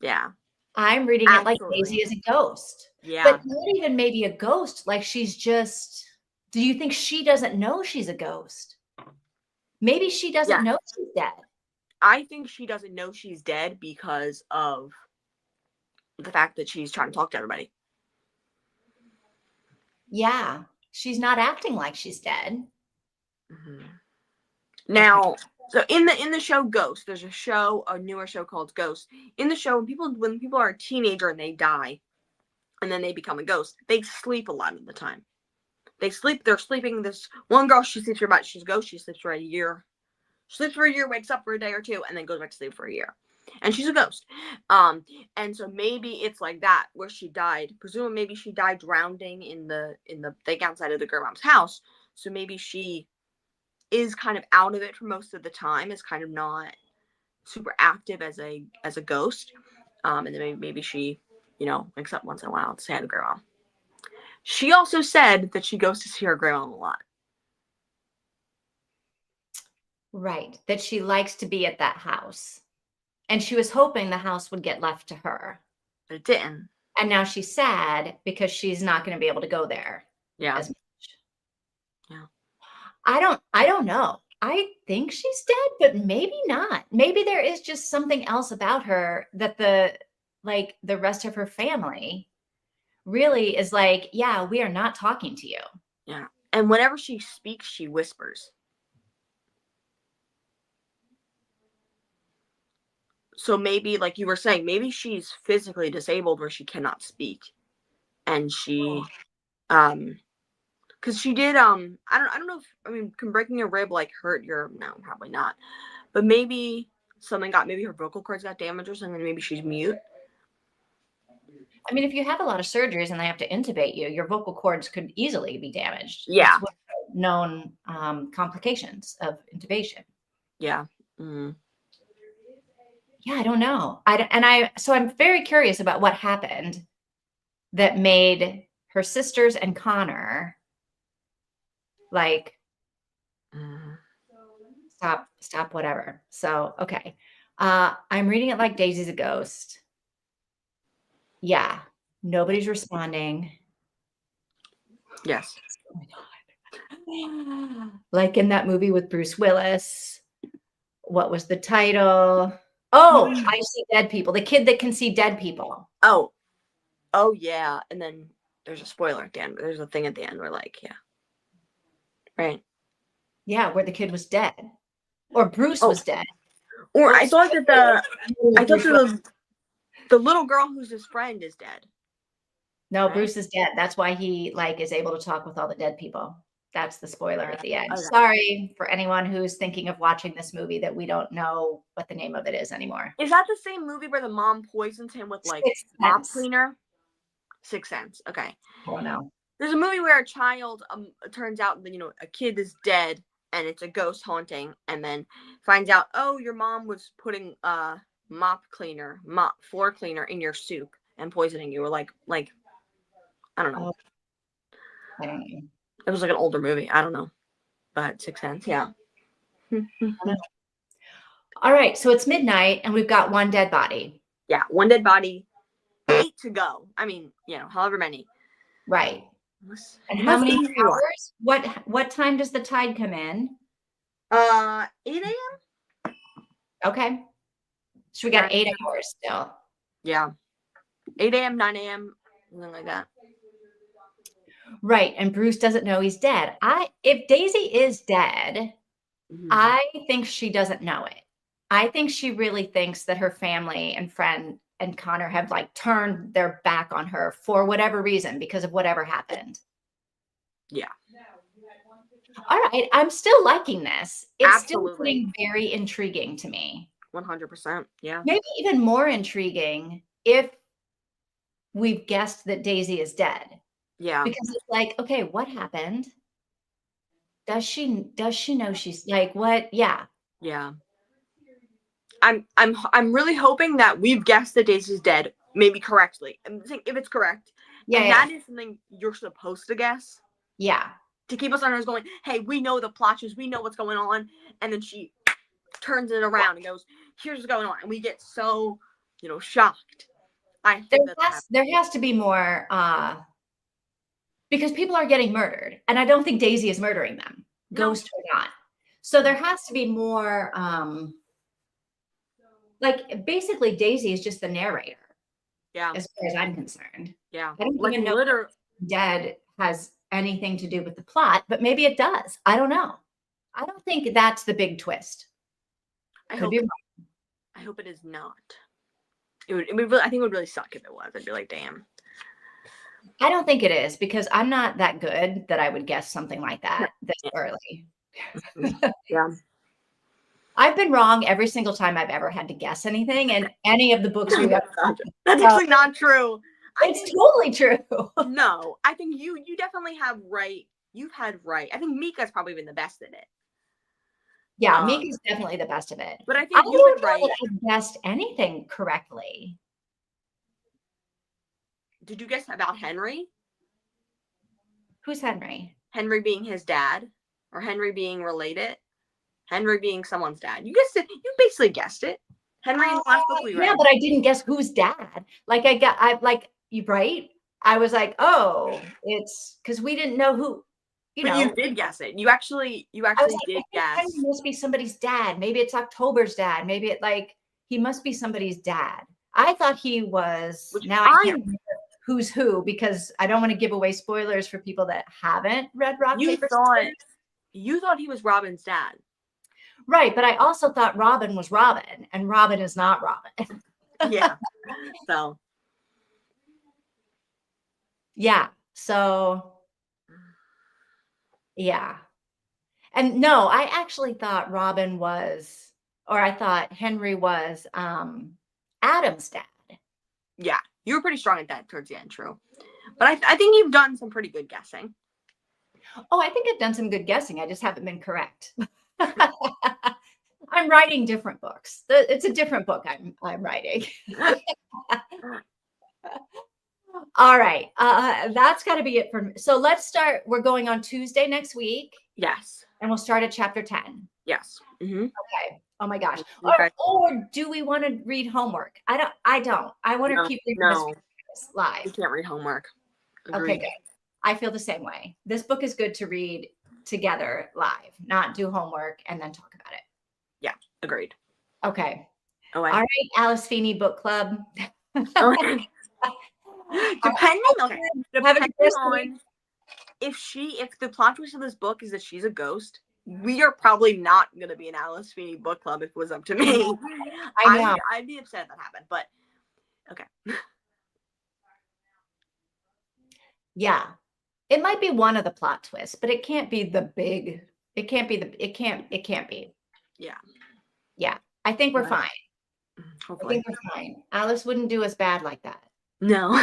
B: Yeah.
A: I'm reading it like
B: Absolutely.
A: Daisy is a ghost.
B: Yeah.
A: But not even maybe a ghost. Like she's just, do you think she doesn't know she's a ghost? Maybe she doesn't know she's dead.
B: I think she doesn't know she's dead because of the fact that she's trying to talk to everybody.
A: Yeah. She's not acting like she's dead.
B: Mm-hmm. Now, so in the show Ghost, there's a newer show called Ghost. In the show, when people are a teenager and they die, and then they become a ghost, they sleep a lot of the time. They're sleeping. This one girl, she sleeps for about, she's a ghost, she sleeps for a year. She sleeps for a year, wakes up for a day or two, and then goes back to sleep for a year. And she's a ghost. And so maybe it's like that, where she died. Presumably maybe she died drowning in the lake outside of the grandma's house. So maybe she is kind of out of it for most of the time, is kind of not super active as a ghost. And then maybe she, wakes up once in a while to say hi to grandma. She also said that she goes to see her grandma a lot.
A: Right. That she likes to be at that house. And she was hoping the house would get left to her.
B: But it didn't.
A: And now she's sad because she's not going to be able to go there.
B: Yeah.
A: As much.
B: Yeah.
A: I don't know. I think she's dead, but maybe not. Maybe there is just something else about her that the rest of her family really is like, yeah, we are not talking to you.
B: Yeah. And whenever she speaks, she whispers. So maybe, like you were saying, maybe she's physically disabled where she cannot speak. And she, because she did, I don't know if, can breaking a rib, like, hurt your, no, probably not. But maybe maybe her vocal cords got damaged or something, maybe she's mute.
A: I mean, if you have a lot of surgeries and they have to intubate you, your vocal cords could easily be damaged.
B: Yeah.
A: It's known complications of intubation.
B: Yeah. Mm.
A: Yeah, I don't know. So I'm very curious about what happened that made her sisters and Connor stop whatever. So, okay. I'm reading it like Daisy's a ghost. Yeah. Nobody's responding.
B: Yes.
A: Oh my God. Like in that movie with Bruce Willis. What was the title? Oh, I see dead people. The kid that can see dead people.
B: Oh, yeah. And then there's a spoiler at the end. There's a thing at the end where, yeah. Right.
A: Yeah, where the kid was dead. Or Bruce was dead.
B: Or I thought that the little girl who's his friend is dead.
A: No, right? Bruce is dead. That's why he is able to talk with all the dead people. That's the spoiler at the end. Okay. Sorry for anyone who's thinking of watching this movie that we don't know what the name of it is anymore.
B: Is that the same movie where the mom poisons him with mop cleaner? Sixth Sense. Okay.
A: Oh no.
B: There's a movie where a child turns out that a kid is dead and it's a ghost haunting, and then finds out, oh, your mom was putting mop floor cleaner in your soup and poisoning you, or like I don't know.
A: I don't know.
B: It was like an older movie. I don't know. But Sixth Sense, yeah.
A: All right. So it's midnight and we've got one dead body.
B: Yeah. One dead body. 8 to go. I mean, however many.
A: Right. And how many hours? What time does the tide come in?
B: 8 a.m.
A: Okay. So we got 8 hours still.
B: Yeah. 8 a.m., 9 a.m., something like that.
A: Right. And Bruce doesn't know he's dead. If Daisy is dead, I think she doesn't know it. I think she really thinks that her family and friend and Connor have turned their back on her for whatever reason, because of whatever happened.
B: Yeah.
A: All right. I'm still liking this. It's
B: Absolutely.
A: Still being very intriguing to me.
B: 100%. Yeah.
A: Maybe even more intriguing if we've guessed that Daisy is dead.
B: Yeah.
A: Because it's like, okay, what happened? Does she know she's like what? Yeah.
B: Yeah. I'm really hoping that we've guessed that Daisy's dead, maybe correctly. I'm saying if it's correct,
A: Yeah,
B: and
A: yeah.
B: that is something you're supposed to guess
A: Yeah.
B: to keep us on our going. Hey, we know the plot twist, we know what's going on, and then she turns it around and goes, "Here's what's going on," and we get so, shocked. I hope that's happening.
A: There has to be more because people are getting murdered, and I don't think Daisy is murdering them,
B: No.
A: ghost or not. So there has to be more like basically Daisy is just the narrator.
B: Yeah.
A: As far as I'm concerned.
B: Yeah.
A: I don't
B: Like
A: even know
B: literally.
A: if dead has anything to do with the plot, but maybe it does. I don't know. I don't think that's the big twist.
B: I
A: Could be wrong.
B: hope it is not. It would really, I think it would really suck if it was. I'd be like, damn.
A: I don't think it is because I'm not that good that I would guess something like that this early.
B: Yeah.
A: I've been wrong every single time I've ever had to guess anything, and any of the books we
B: That's actually not true.
A: It's totally true.
B: No, I think you definitely have right. You've had right. I think Mika's probably been the best at it.
A: Yeah, Mika's definitely the best of it.
B: But I think
A: I
B: you've
A: don't
B: been
A: know
B: right.
A: that I guessed anything correctly.
B: Did you guess about Henry?
A: Who's Henry?
B: Henry being his dad, or Henry being related? Henry being someone's dad. You guessed it. You basically guessed it. Henry in the last book we read.
A: Yeah, but I didn't guess who's dad. Like you right? I was like, oh, it's because we didn't know who,
B: But you did guess it. You actually did guess.
A: Henry must be somebody's dad. Maybe it's October's dad. Maybe he must be somebody's dad. I thought he was. Now I can't remember who's who because I don't want to give away spoilers for people that haven't read Rock Paper Scissors.
B: You thought he was Robin's dad.
A: Right, but I also thought Robin was Robin, and Robin is not Robin.
B: Yeah. So.
A: Yeah. So. Yeah. And no, I actually thought Robin was, or I thought Henry was Adam's dad.
B: Yeah, you were pretty strong at that towards the end, true. But I think you've done some pretty good guessing.
A: Oh, I think I've done some good guessing. I just haven't been correct. I'm writing different books. It's a different book I'm writing. All right. That's got to be it for me. So let's start. We're going on Tuesday next week.
B: Yes.
A: And we'll start at chapter 10.
B: Yes. Mm-hmm.
A: Okay. Oh my gosh.
B: Okay.
A: Or do we want to read homework? I don't. I want to keep reading this live.
B: You can't read homework. Agreed.
A: Okay, good. I feel the same way. This book is good to read together live, not do homework and then talk about it.
B: Yeah, agreed.
A: Okay.
B: All
A: right, Alice Feeney Book Club.
B: Depending on if the plot twist of this book is that she's a ghost, we are probably not going to be an Alice Feeney book club if it was up to me.
A: I know.
B: I'd be upset if that happened, but okay.
A: Yeah. It might be one of the plot twists, but it can't be the big. It can't be. Yeah. Yeah. I think we're fine. Hopefully. I think we're fine. Alice wouldn't do us bad like that.
B: No.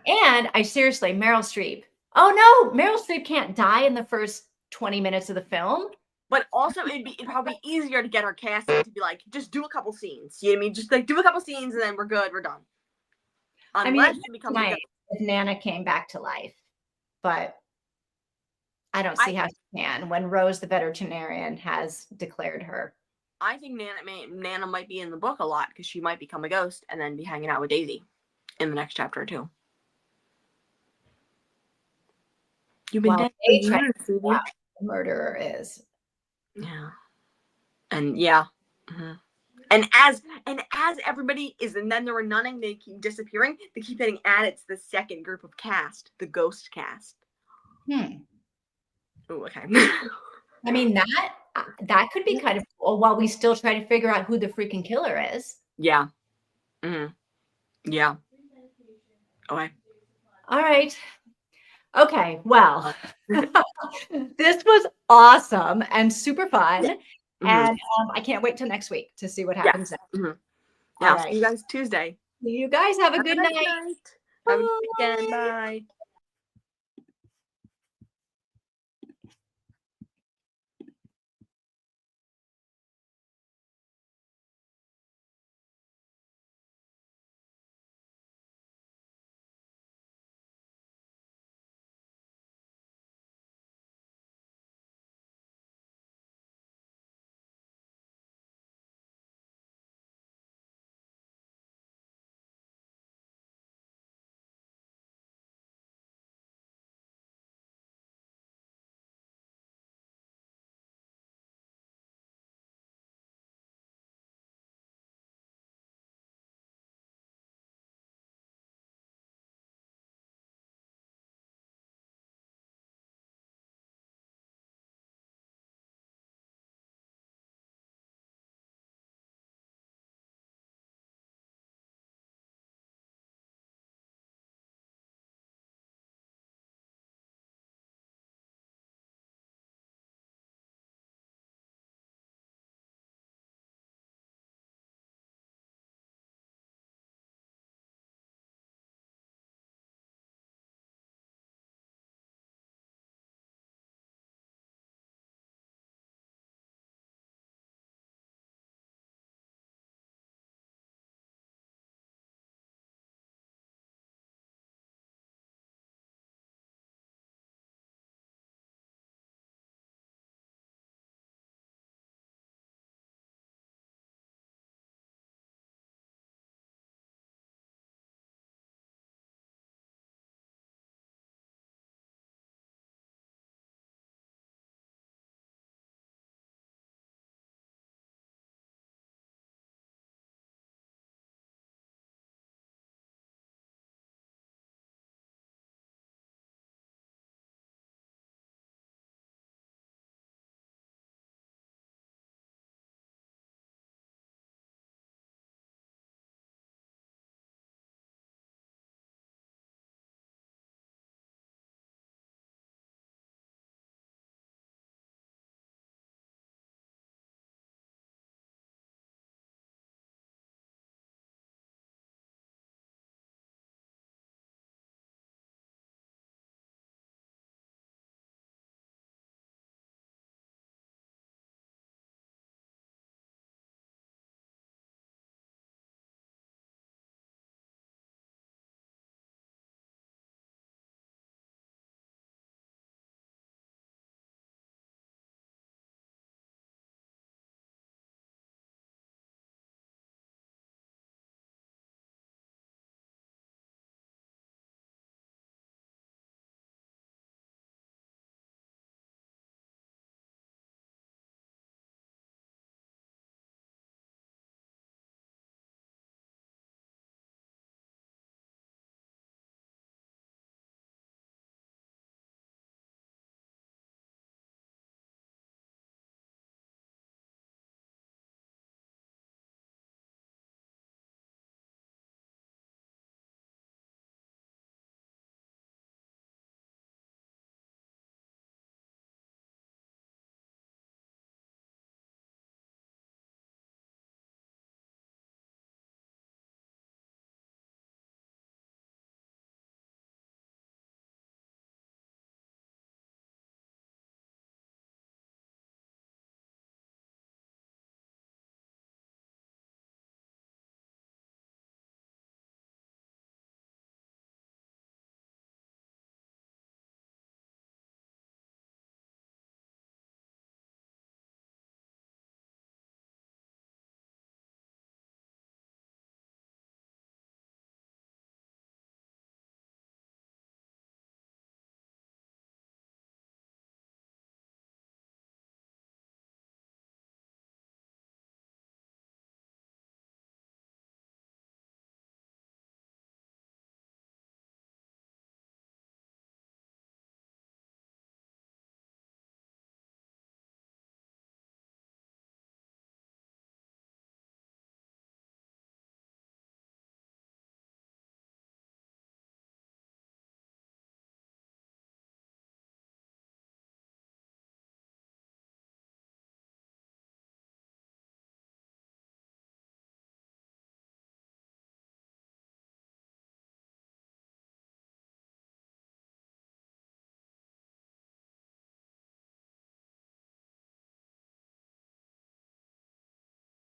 A: And Meryl Streep. Oh no, Meryl Streep can't die in the first 20 minutes of the film.
B: But also it'd probably be easier to get her casting to be like, just do a couple scenes. You know what I mean? Just do a couple scenes and then we're good, we're done. Unless it becomes
A: nice if Nana came back to life. But I don't see how she can when Rose the veterinarian has declared her.
B: I think Nana might be in the book a lot because she might become a ghost and then be hanging out with Daisy in the next chapter or two. You've been dead for years,
A: the murderer is.
B: Yeah. And yeah. Mm-hmm. And as everybody is, and then they were nunning, they keep disappearing. They keep getting added to the second group of cast, the ghost cast. Oh, okay.
A: I mean that could be kind of cool while we still try to figure out who the freaking killer is.
B: Yeah. Mm-hmm. Yeah. Okay.
A: All right. Okay, well, this was awesome and super fun. Yeah. And I can't wait till next week to see what happens.
B: Yeah. Mm-hmm. Yeah, right. See you guys Tuesday.
A: You guys have a good night.
B: Have a good weekend. Bye.